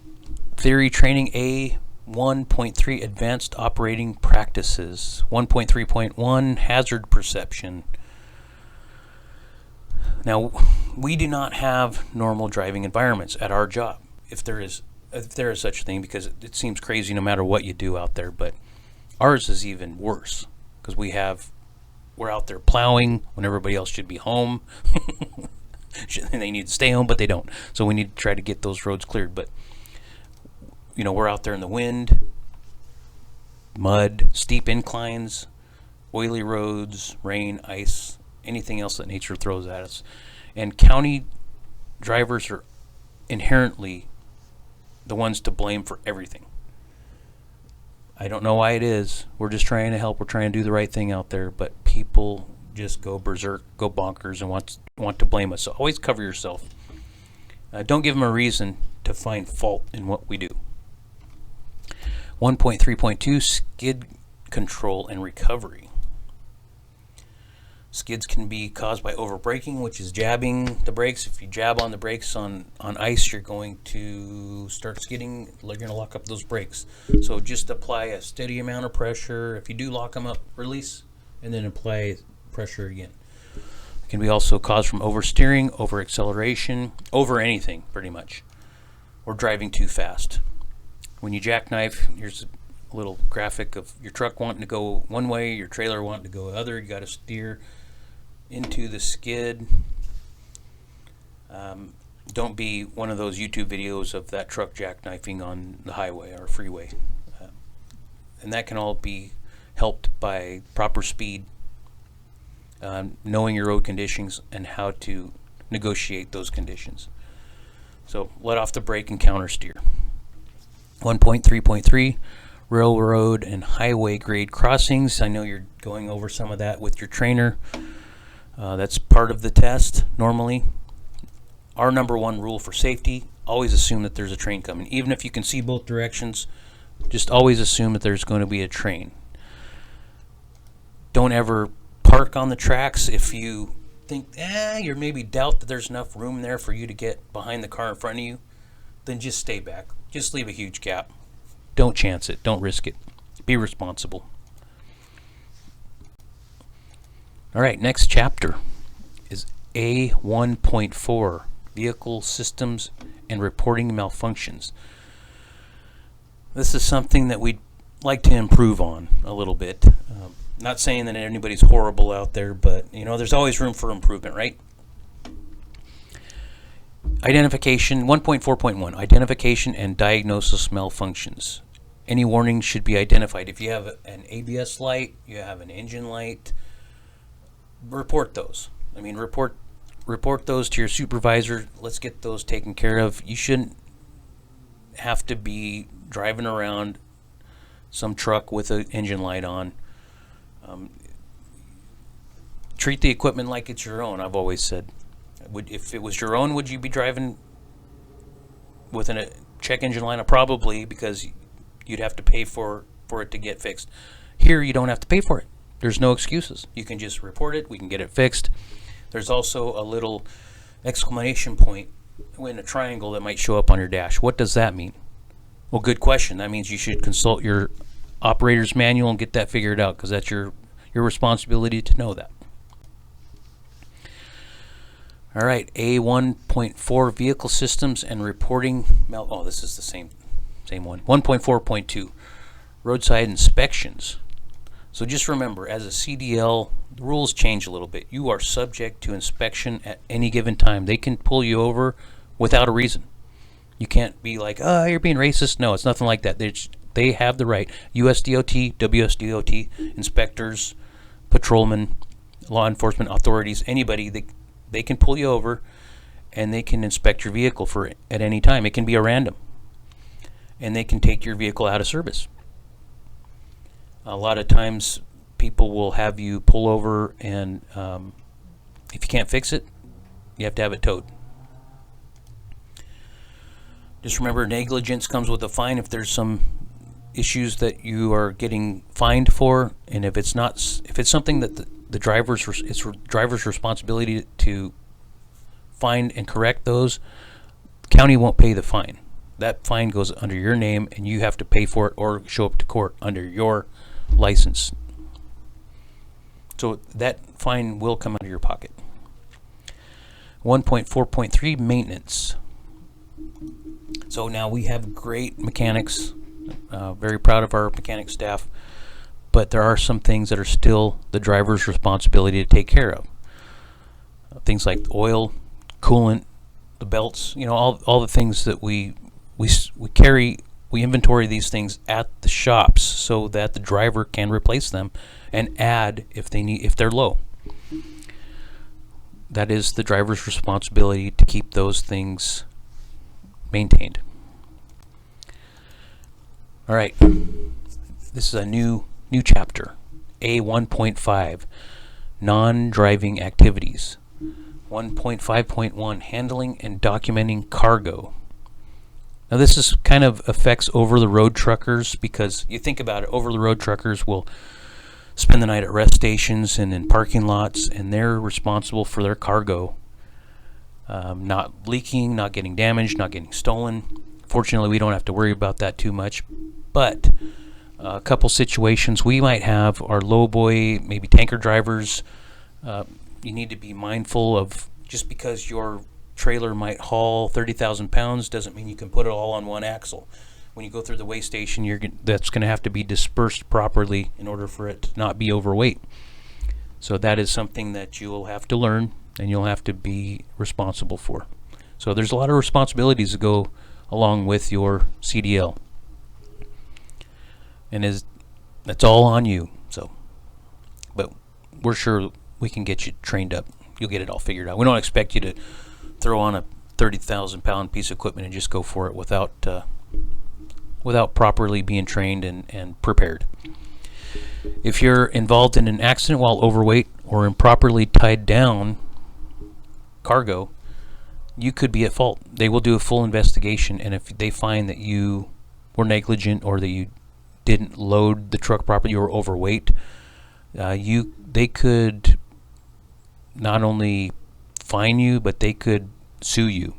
theory training, A1.3 Advanced Operating Practices. 1.3.1 Hazard Perception. Now, we do not have normal driving environments at our job, if there is such a thing, because it seems crazy no matter what you do out there, but ours is even worse, because we're out there plowing when everybody else should be home. They need to stay home, but they don't. So we need to try to get those roads cleared. But we're out there in the wind, mud, steep inclines, oily roads, rain, ice, anything else that nature throws at us. And county drivers are inherently the ones to blame for everything. I don't know why it is. We're just trying to help. We're trying to do the right thing out there, but people just go berserk, go bonkers, and want to blame us. So always cover yourself. Don't give them a reason to find fault in what we do. 1.3.2 Skid Control and Recovery. Skids can be caused by over-braking, which is jabbing the brakes. If you jab on the brakes on ice, you're going to start skidding. You're going to lock up those brakes. So just apply a steady amount of pressure. If you do lock them up, release, and then apply pressure again. It can be also caused from oversteering, over-acceleration, over anything, pretty much, or driving too fast. When you jackknife, here's a little graphic of your truck wanting to go one way, your trailer wanting to go the other. You got to steer into the skid. Don't be one of those YouTube videos of that truck jackknifing on the highway or freeway. And that can all be helped by proper speed, knowing your road conditions and how to negotiate those conditions. So let off the brake and counter steer. 1.3.3 railroad and highway grade crossings. I know you're going over some of that with your trainer. That's part of the test normally. Our number one rule for safety, always assume that there's a train coming. Even if you can see both directions, just always assume that there's going to be a train. Don't ever park on the tracks if you think, you maybe doubt that there's enough room there for you to get behind the car in front of you. Then just stay back. Just leave a huge gap. Don't chance it. Don't risk it. Be responsible. All right, next chapter is A1.4, Vehicle Systems and Reporting Malfunctions. This is something that we'd like to improve on a little bit. Not saying that anybody's horrible out there, but there's always room for improvement, right? Identification 1.4.1, Identification and Diagnosis Malfunctions. Any warnings should be identified. If you have an ABS light, you have an engine light, report those. Report those to your supervisor. Let's get those taken care of. You shouldn't have to be driving around some truck with an engine light on. Treat the equipment like it's your own, I've always said. If it was your own, would you be driving with a check engine light on? Probably, because you'd have to pay for it to get fixed. Here, you don't have to pay for it. There's no excuses. You can just report it. We can get it fixed. There's also a little exclamation point in a triangle that might show up on your dash. What does that mean? Well, good question. That means you should consult your operator's manual and get that figured out, because that's your responsibility to know that. All right, A1.4, Vehicle Systems and Reporting. This is the same one. 1.4.2, Roadside Inspections. So just remember, as a CDL, the rules change a little bit. You are subject to inspection at any given time. They can pull you over without a reason. You can't be like, you're being racist. No, it's nothing like that. They have the right. USDOT, WSDOT, inspectors, patrolmen, law enforcement authorities, anybody, they can pull you over and they can inspect your vehicle at any time. It can be a random. And they can take your vehicle out of service. A lot of times people will have you pull over, and if you can't fix it, you have to have it towed. Just remember, negligence comes with a fine if there's some issues that you are getting fined for, and if it's something that the driver's responsibility to find and correct those, the county won't pay the fine. That fine goes under your name, and you have to pay for it or show up to court under your license. So that fine will come out of your pocket. 1.4.3, Maintenance. So now we have great mechanics, very proud of our mechanic staff, but there are some things that are still the driver's responsibility to take care of. Things like oil, coolant, the belts, all the things that we carry. We inventory these things at the shops so that the driver can replace them and add if they're low. That is the driver's responsibility to keep those things maintained. All right, this is a new chapter, A1.5, Non-Driving Activities. 1.5.1, Handling and Documenting Cargo. Now this kind of affects over-the-road truckers, because you think about it, over-the-road truckers will spend the night at rest stations and in parking lots, and they're responsible for their cargo not leaking, not getting damaged, not getting stolen. Fortunately, we don't have to worry about that too much, but a couple situations we might have our lowboy, maybe tanker drivers. You need to be mindful of, just because your trailer might haul 30,000 pounds doesn't mean you can put it all on one axle. When you go through the weigh station, that's going to have to be dispersed properly in order for it to not be overweight. So that is something that you will have to learn and you'll have to be responsible for. So there's a lot of responsibilities that go along with your CDL, and that's all on you. So, but we're sure we can get you trained up. You'll get it all figured out. We don't expect you to throw on a 30,000 pound piece of equipment and just go for it without without properly being trained and prepared. If you're involved in an accident while overweight or improperly tied down cargo, you could be at fault. They will do a full investigation, and if they find that you were negligent or that you didn't load the truck properly, you were overweight, they could not only fine you, but they could sue you.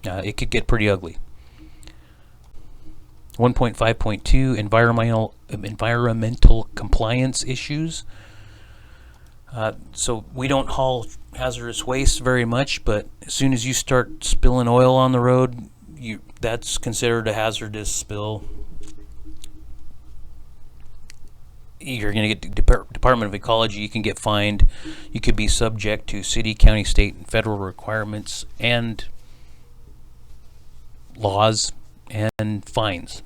It could get pretty ugly. 1.5.2 environmental compliance issues. So we don't haul hazardous waste very much, but as soon as you start spilling oil on the road, that's considered a hazardous spill. You're going to get Department of Ecology. You can get fined. You could be subject to city, county, state, and federal requirements and laws and fines.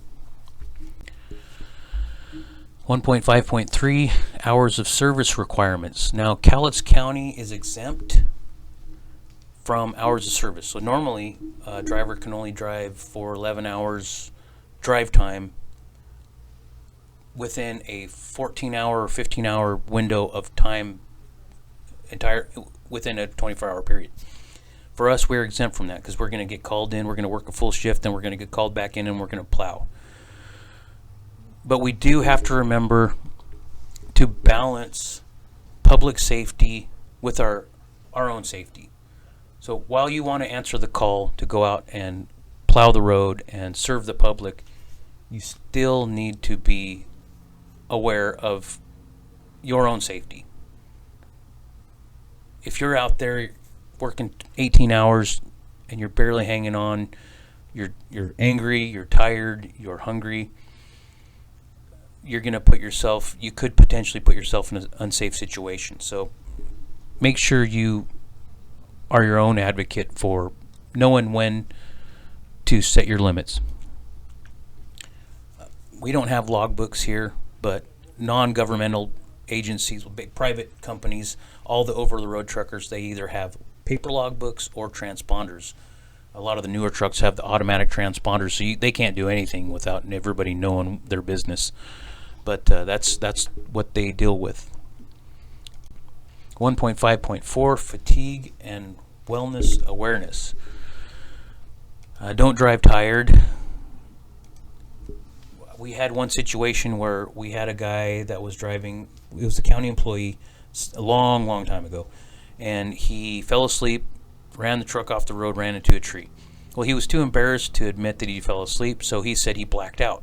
1.5.3 hours of service requirements. Now, Cowlitz County is exempt from hours of service. So normally, a driver can only drive for 11 hours drive time within a 14-hour or 15-hour window of time, within a 24-hour period. For us, we're exempt from that because we're going to get called in, we're going to work a full shift, then we're going to get called back in, and we're going to plow. But we do have to remember to balance public safety with our own safety. So while you want to answer the call to go out and plow the road and serve the public, you still need to be aware of your own safety. If you're out there working 18 hours and you're barely hanging on, you're angry, you're tired, you're hungry, you could potentially put yourself in an unsafe situation. So make sure you are your own advocate for knowing when to set your limits. We don't have logbooks here, but non-governmental agencies, big private companies, all the over-the-road truckers, they either have paper logbooks or transponders. A lot of the newer trucks have the automatic transponders, so they can't do anything without everybody knowing their business. But that's what they deal with. 1.5.4 fatigue and wellness awareness. Don't drive tired. We had one situation where we had a guy that was driving, it was a county employee a long time ago, and he fell asleep, ran the truck off the road, ran into a tree. Well, he was too embarrassed to admit that he fell asleep, so he said he blacked out.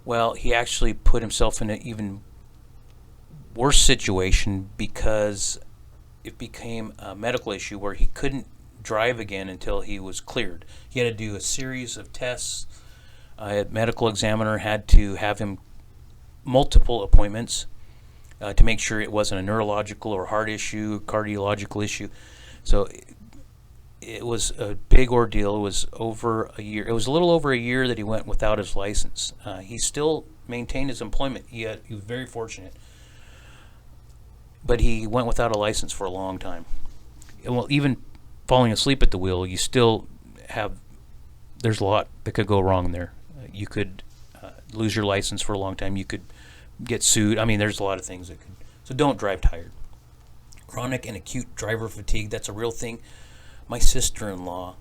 Well, he actually put himself in an even worse situation because it became a medical issue where he couldn't drive again until he was cleared. He had to do a series of tests. A medical examiner had to have him multiple appointments to make sure it wasn't a neurological or heart issue, cardiological issue. So it was a big ordeal. It was over a year. It was a little over a year that he went without his license. He still maintained his employment. He was very fortunate. But he went without a license for a long time. Well, even falling asleep at the wheel, you still have, there's a lot that could go wrong there. You could lose your license for a long time. You could get sued. I mean, there's a lot of things that could. So don't drive tired. Chronic and acute driver fatigue, that's a real thing. My sister-in-law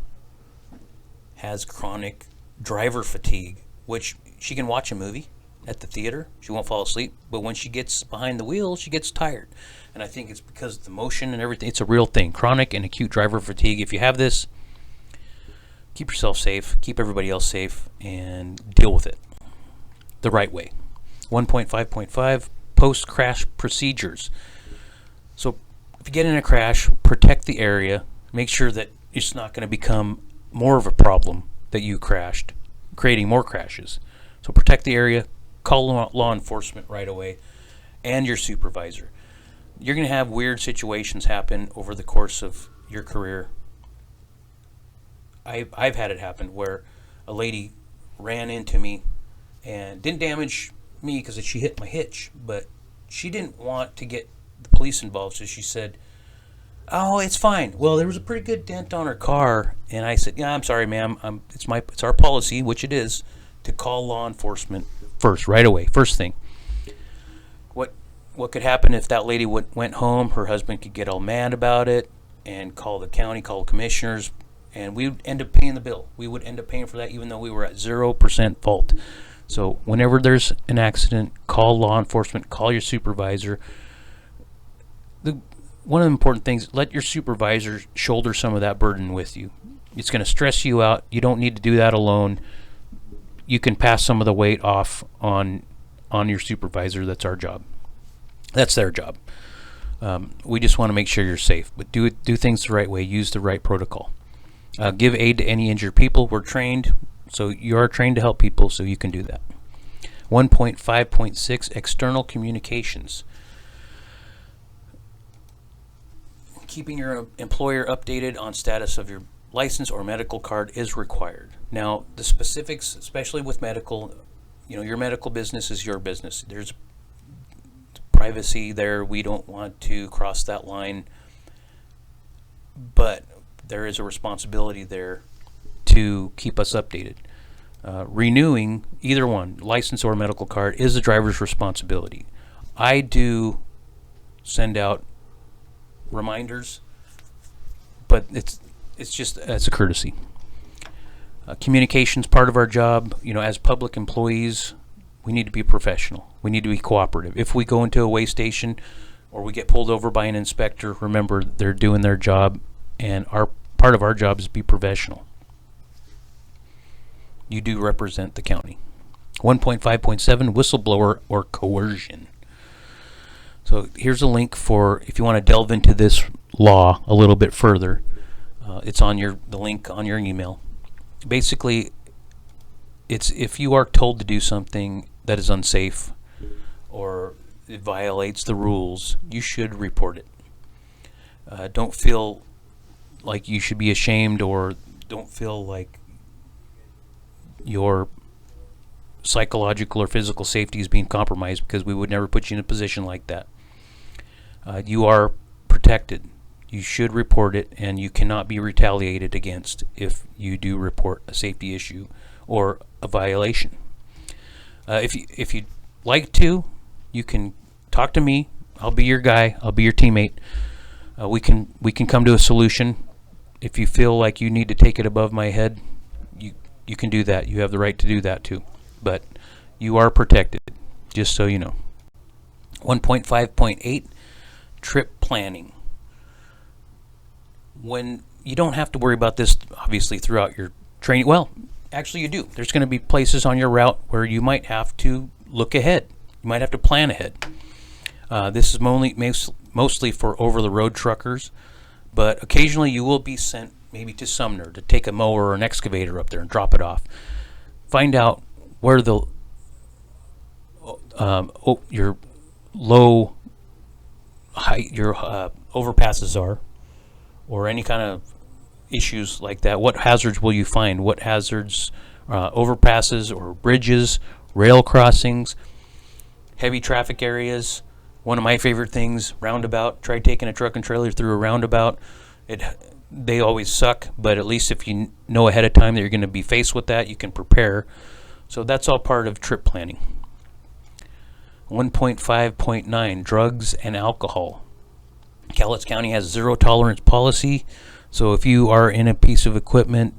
has chronic driver fatigue, which she can watch a movie at the theater. She won't fall asleep, but when she gets behind the wheel, she gets tired. And I think it's because of the motion and everything. It's a real thing. Chronic and acute driver fatigue. If you have this, keep yourself safe, keep everybody else safe, and deal with it the right way. 1.5.5, post-crash procedures. So if you get in a crash, protect the area. Make sure that it's not going to become more of a problem that you crashed, creating more crashes. So protect the area, call law enforcement right away, and your supervisor. You're going to have weird situations happen over the course of your career. I've had it happen where a lady ran into me and didn't damage me because she hit my hitch, but she didn't want to get the police involved, so she said, "Oh, it's fine." Well, there was a pretty good dent on her car, and I said, "Yeah, I'm sorry, ma'am. It's our policy, which it is, to call law enforcement first, right away, first thing. What could happen if that lady went home? Her husband could get all mad about it and call the county, call the commissioners, and we would end up paying the bill. We would end up paying for that even though we were at 0% fault. So whenever there's an accident, call law enforcement, call your supervisor. One of the important things, let your supervisor shoulder some of that burden with you. It's going to stress you out. You don't need to do that alone. You can pass some of the weight off on your supervisor. That's our job. That's their job. We just want to make sure you're safe, but do things the right way. Use the right protocol. Give aid to any injured people. We're trained, so you are trained to help people, so you can do that. 1.5.6 External communications. Keeping your employer updated on status of your license or medical card is required. Now, the specifics, especially with medical, your medical business is your business. There's privacy there. We don't want to cross that line, but there is a responsibility there to keep us updated. Renewing either one, license or medical card, is the driver's responsibility. I do send out reminders, but it's a courtesy. Communication's part of our job. As public employees, we need to be professional. We need to be cooperative. If we go into a weigh station or we get pulled over by an inspector, remember they're doing their job, and part of our job is to be professional. You do represent the county. 1.5.7 Whistleblower or coercion. So here's a link for if you want to delve into this law a little bit further. It's on the link on your email. Basically, it's if you are told to do something that is unsafe or it violates the rules, you should report it. Don't feel like you should be ashamed, or don't feel like your psychological or physical safety is being compromised, because we would never put you in a position like that. You are protected. You should report it, and you cannot be retaliated against if you do report a safety issue or a violation. If you'd like to, you can talk to me. I'll be your guy. I'll be your teammate. We can come to a solution. If you feel like you need to take it above my head, you can do that. You have the right to do that too. But you are protected, just so you know. 1.5.8 Trip planning. When you don't have to worry about this, obviously, throughout your training. Well, actually, you do. There's going to be places on your route where you might have to look ahead. You might have to plan ahead. This is mostly for over-the-road truckers, but occasionally you will be sent maybe to Sumner to take a mower or an excavator up there and drop it off. Find out where the your low height, your overpasses are, or any kind of issues like that. What hazards will you find? What hazards, overpasses or bridges, rail crossings, heavy traffic areas. One of my favorite things, roundabout. Try taking a truck and trailer through a roundabout. They always suck, but at least if you know ahead of time that you're going to be faced with that, you can prepare. So that's all part of trip planning. 1.5.9 Drugs and alcohol. Cowlitz County has zero tolerance policy, so if you are in a piece of equipment,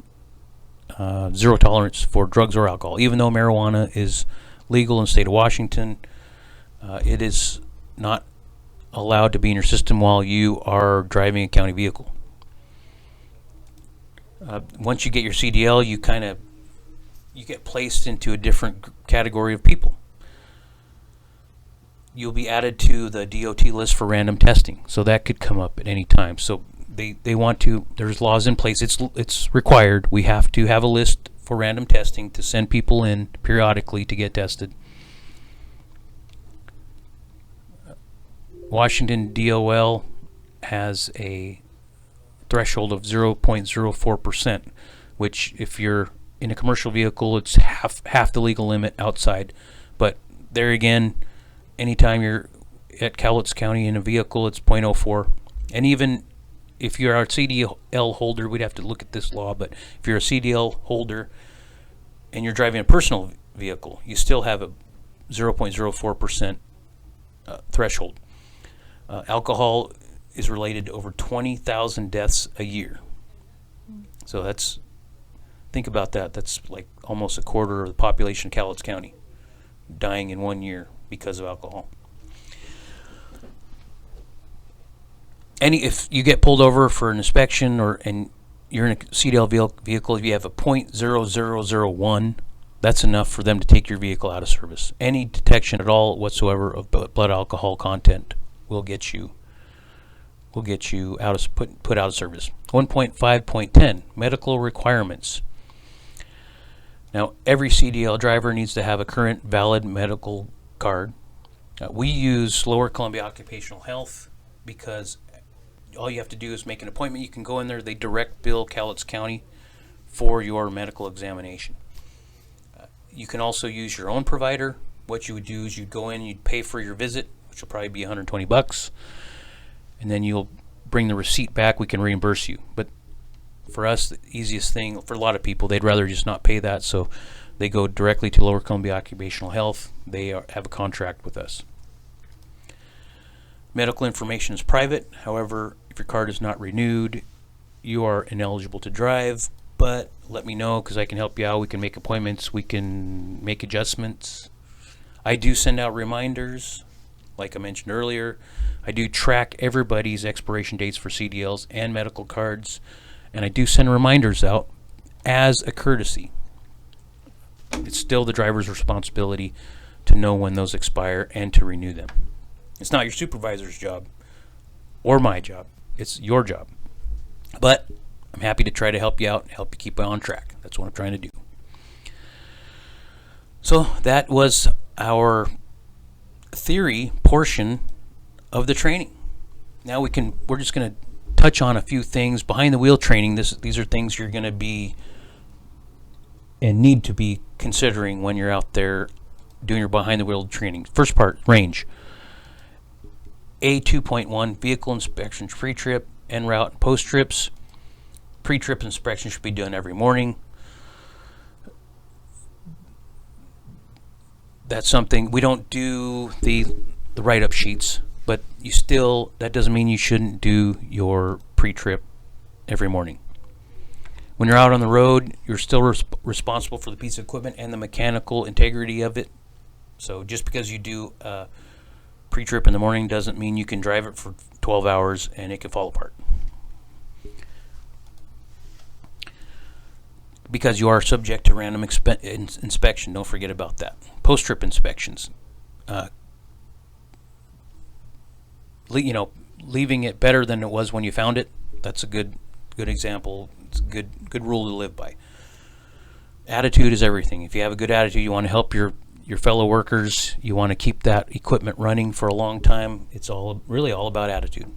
zero tolerance for drugs or alcohol. Even though marijuana is legal in the state of Washington, it is not allowed to be in your system while you are driving a county vehicle. Once you get your CDL, you get placed into a different category of people. You'll be added to the DOT list for random testing, so that could come up at any time. So they want to. There's laws in place. It's required. We have to have a list for random testing to send people in periodically to get tested. Washington DOL has a threshold of 0.04%, which if you're in a commercial vehicle, it's half the legal limit outside. But there again, anytime you're at Cowlitz County in a vehicle, it's 0.04. And even if you're a CDL holder, we'd have to look at this law, but if you're a CDL holder, and you're driving a personal vehicle, you still have a 0.04% threshold. Alcohol is related to over 20,000 deaths a year. So think about that. That's like almost a quarter of the population of Cowlitz County dying in 1 year because of alcohol. If you get pulled over for an inspection and you're in a CDL vehicle, if you have a .0001, that's enough for them to take your vehicle out of service. Any detection at all whatsoever of blood alcohol content will get you put out of service. 1.5.10 medical requirements. Now, every CDL driver needs to have a current valid medical card. We use Lower Columbia Occupational Health because all you have to do is make an appointment. You can go in there. They direct bill Cowlitz County for your medical examination. You can also use your own provider. What you would do is you'd go in, you'd pay for your visit, which will probably be $120, and then you'll bring the receipt back. We can reimburse you. But for us, the easiest thing, for a lot of people, they'd rather just not pay that, so they go directly to Lower Columbia Occupational Health. They have a contract with us. Medical information is private. However, if your card is not renewed, you are ineligible to drive. But let me know, because I can help you out. We can make appointments. We can make adjustments. I do send out reminders, like I mentioned earlier. I do track everybody's expiration dates for CDLs and medical cards, and I do send reminders out as a courtesy. It's still the driver's responsibility to know when those expire and to renew them. It's not your supervisor's job or my job. It's your job. But I'm happy to try to help you out and help you keep on track. That's what I'm trying to do. So that was our theory portion of the training. Now we're just going to touch on a few things behind the wheel training. These are things you're going to be and need to be considering when you're out there doing your behind the wheel training. First part, range. A2.1, vehicle inspections pre-trip, en route, and post-trips. Pre-trip inspection should be done every morning. That's something we don't do the write-up sheets, but that doesn't mean you shouldn't do your pre-trip every morning. When you're out on the road, you're still responsible for the piece of equipment and the mechanical integrity of it. So just because you do a pre-trip in the morning doesn't mean you can drive it for 12 hours and it can fall apart. Because you are subject to random inspection. Don't forget about that. Post-trip inspections. Leaving it better than it was when you found it. That's a good example. It's a good rule to live by. Attitude is everything. If you have a good attitude, you want to help your fellow workers. You want to keep that equipment running for a long time. It's really all about attitude.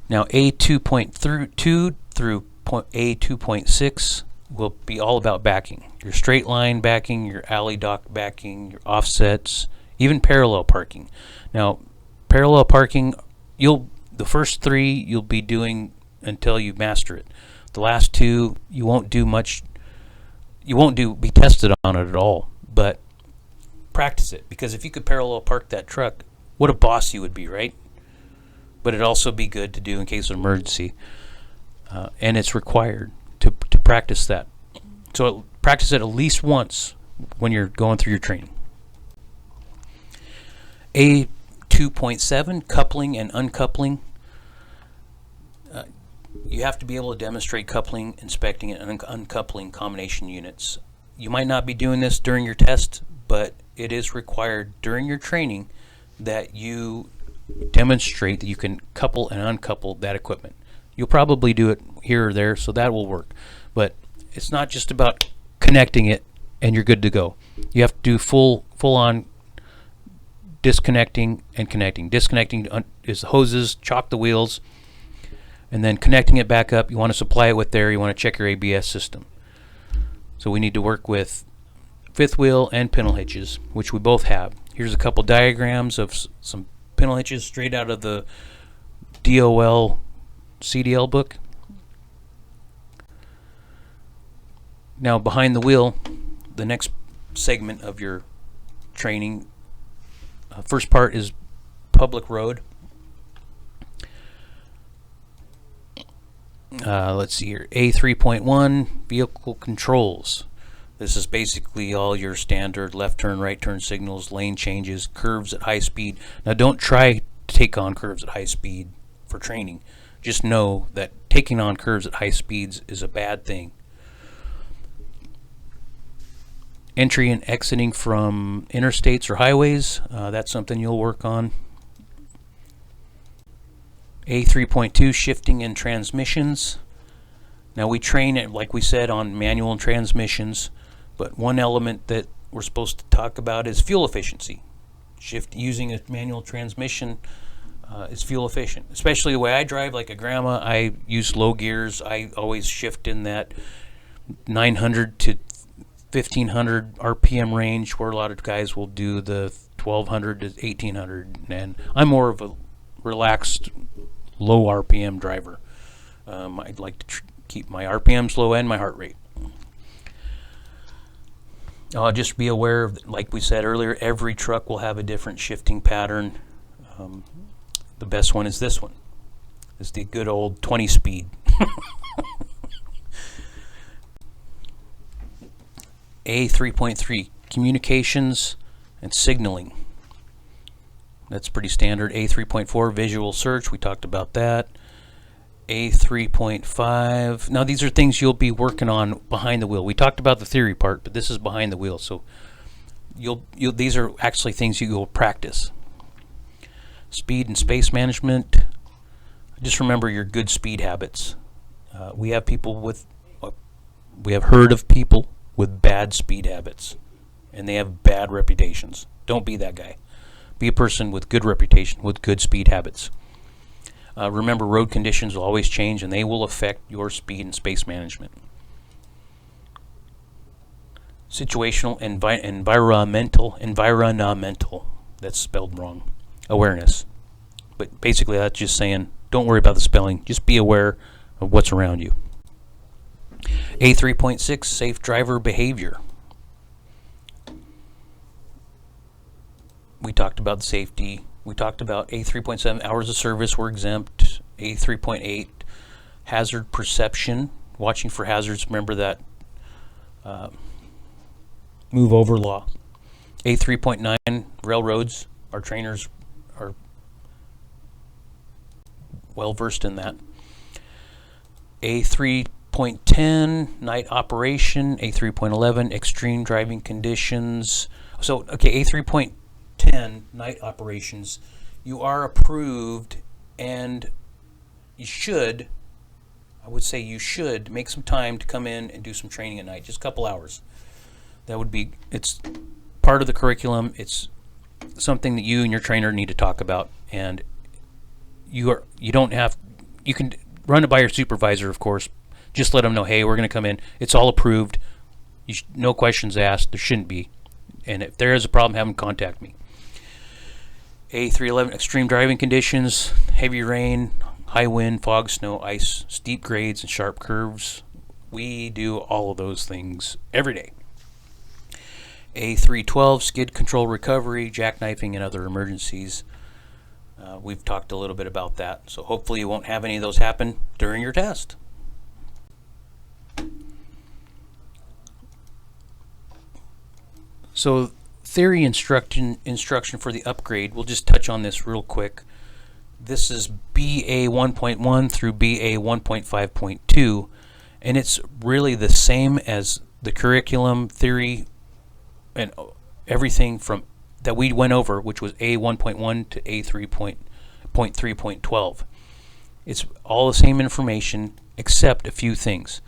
Now, A2.2 through A2.6 will be all about backing. Your straight line backing, your alley dock backing, your offsets, even parallel parking. Now, parallel parking, the first three you'll be doing until you master it. The last two, you won't do much. You won't be tested on it at all. But practice it, because if you could parallel park that truck, what a boss you would be, right? But it'd also be good to do in case of emergency. And it's required to practice that. So practice it at least once when you're going through your training. A2.7, coupling and uncoupling. You have to be able to demonstrate coupling, inspecting, and uncoupling combination units. You might not be doing this during your test, but it is required during your training that you demonstrate that you can couple and uncouple that equipment. You'll probably do it here or there, so that will work. But it's not just about connecting it and you're good to go. You have to do full-on disconnecting and connecting. Disconnecting is the hoses, chock the wheels, and then connecting it back up. You want to supply it with air. You want to check your ABS system. So we need to work with fifth wheel and pintle hitches, which we both have. Here's a couple diagrams of some pintle hitches straight out of the DOL CDL book. Now behind the wheel, the next segment of your training, first part is public road. Let's see here, A3.1, vehicle controls. This is basically all your standard left turn, right turn signals, lane changes, curves at high speed. Now don't try to take on curves at high speed for training. Just know that taking on curves at high speeds is a bad thing. Entry and exiting from interstates or highways, that's something you'll work on. A3.2, shifting and transmissions. Now we train it, like we said, on manual and transmissions, but one element that we're supposed to talk about is fuel efficiency. Using a manual transmission is fuel efficient. Especially the way I drive, like a grandma, I use low gears. I always shift in that 900 to 1500 RPM range, where a lot of guys will do the 1200 to 1800, and I'm more of a relaxed, low RPM driver. I'd like to keep my RPMs low and my heart rate. Just be aware of, like we said earlier, every truck will have a different shifting pattern. The best one is this one. It's the good old 20 speed. A3.3, communications and signaling. That's pretty standard. A3.4, visual search. We talked about that. A3.5. Now these are things you'll be working on behind the wheel. We talked about the theory part, but this is behind the wheel. So these are actually things you will practice. Speed and space management. Just remember your good speed habits. We have heard of people with bad speed habits, and they have bad reputations. Don't be that guy. Be a person with good reputation, with good speed habits. Remember, road conditions will always change, and they will affect your speed and space management. Situational, environmental, that's spelled wrong, awareness. But basically that's just saying, don't worry about the spelling, just be aware of what's around you. A3.6, safe driver behavior. We talked about safety. We talked about A3.7, hours of service were exempt. A3.8, hazard perception, watching for hazards. Remember that move over law. A3.9, railroads. Our trainers are well versed in that. A3.10, night operation. A3.11, extreme driving conditions. So, okay, A3.10, night operations. You are approved, and you should, I would say you should make some time to come in and do some training at night, just a couple hours. That would be, it's part of the curriculum. It's something that you and your trainer need to talk about, and you can run it by your supervisor, of course. Just let them know, hey, we're going to come in. It's all approved. No questions asked. There shouldn't be. And if there is a problem, have them contact me. A311, extreme driving conditions, heavy rain, high wind, fog, snow, ice, steep grades, and sharp curves. We do all of those things every day. A312, skid control recovery, jackknifing, and other emergencies. We've talked a little bit about that, so hopefully you won't have any of those happen during your test. So theory instruction for the upgrade, we'll just touch on this real quick. This is BA 1.1 through BA 1.5.2, and it's really the same as the curriculum, theory, and everything from that we went over, which was A 1.1 to A 3.3.12. It's all the same information except a few things.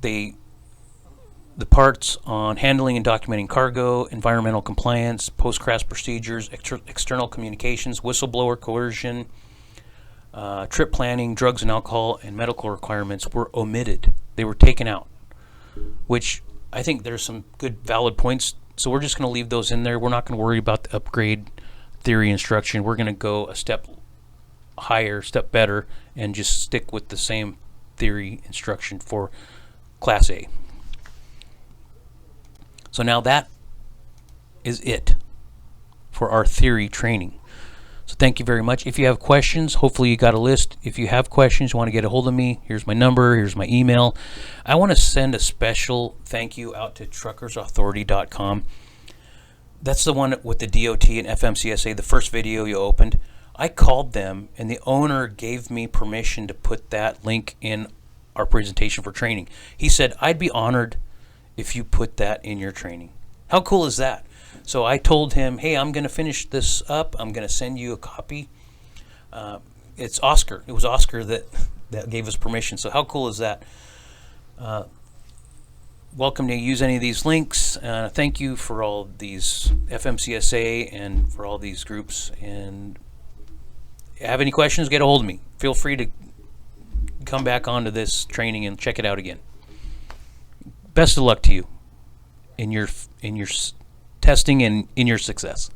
The parts on handling and documenting cargo, environmental compliance, post-crash procedures, external communications, whistleblower coercion, trip planning, drugs and alcohol, and medical requirements were omitted. They were taken out, which I think there's some good valid points. So we're just going to leave those in there. We're not going to worry about the upgrade theory instruction. We're going to go a step higher, step better, and just stick with the same theory instruction for Class A. So now that is it for our theory training. So thank you very much. If you have questions, hopefully you got a list. If you have questions, you want to get a hold of me, here's my number, here's my email. I want to send a special thank you out to truckersauthority.com. That's the one with the DOT and FMCSA, the first video you opened. I called them, and the owner gave me permission to put that link in our presentation for training. He said, I'd be honored if you put that in your training. How cool is that? So I told him, hey, I'm going to finish this up. I'm going to send you a copy. It's Oscar. It was Oscar that gave us permission. So how cool is that? Welcome to use any of these links. Thank you for all these FMCSA and for all these groups. And have any questions, get a hold of me. Feel free to come back onto this training and check it out again. Best of luck to you in your testing and in your success.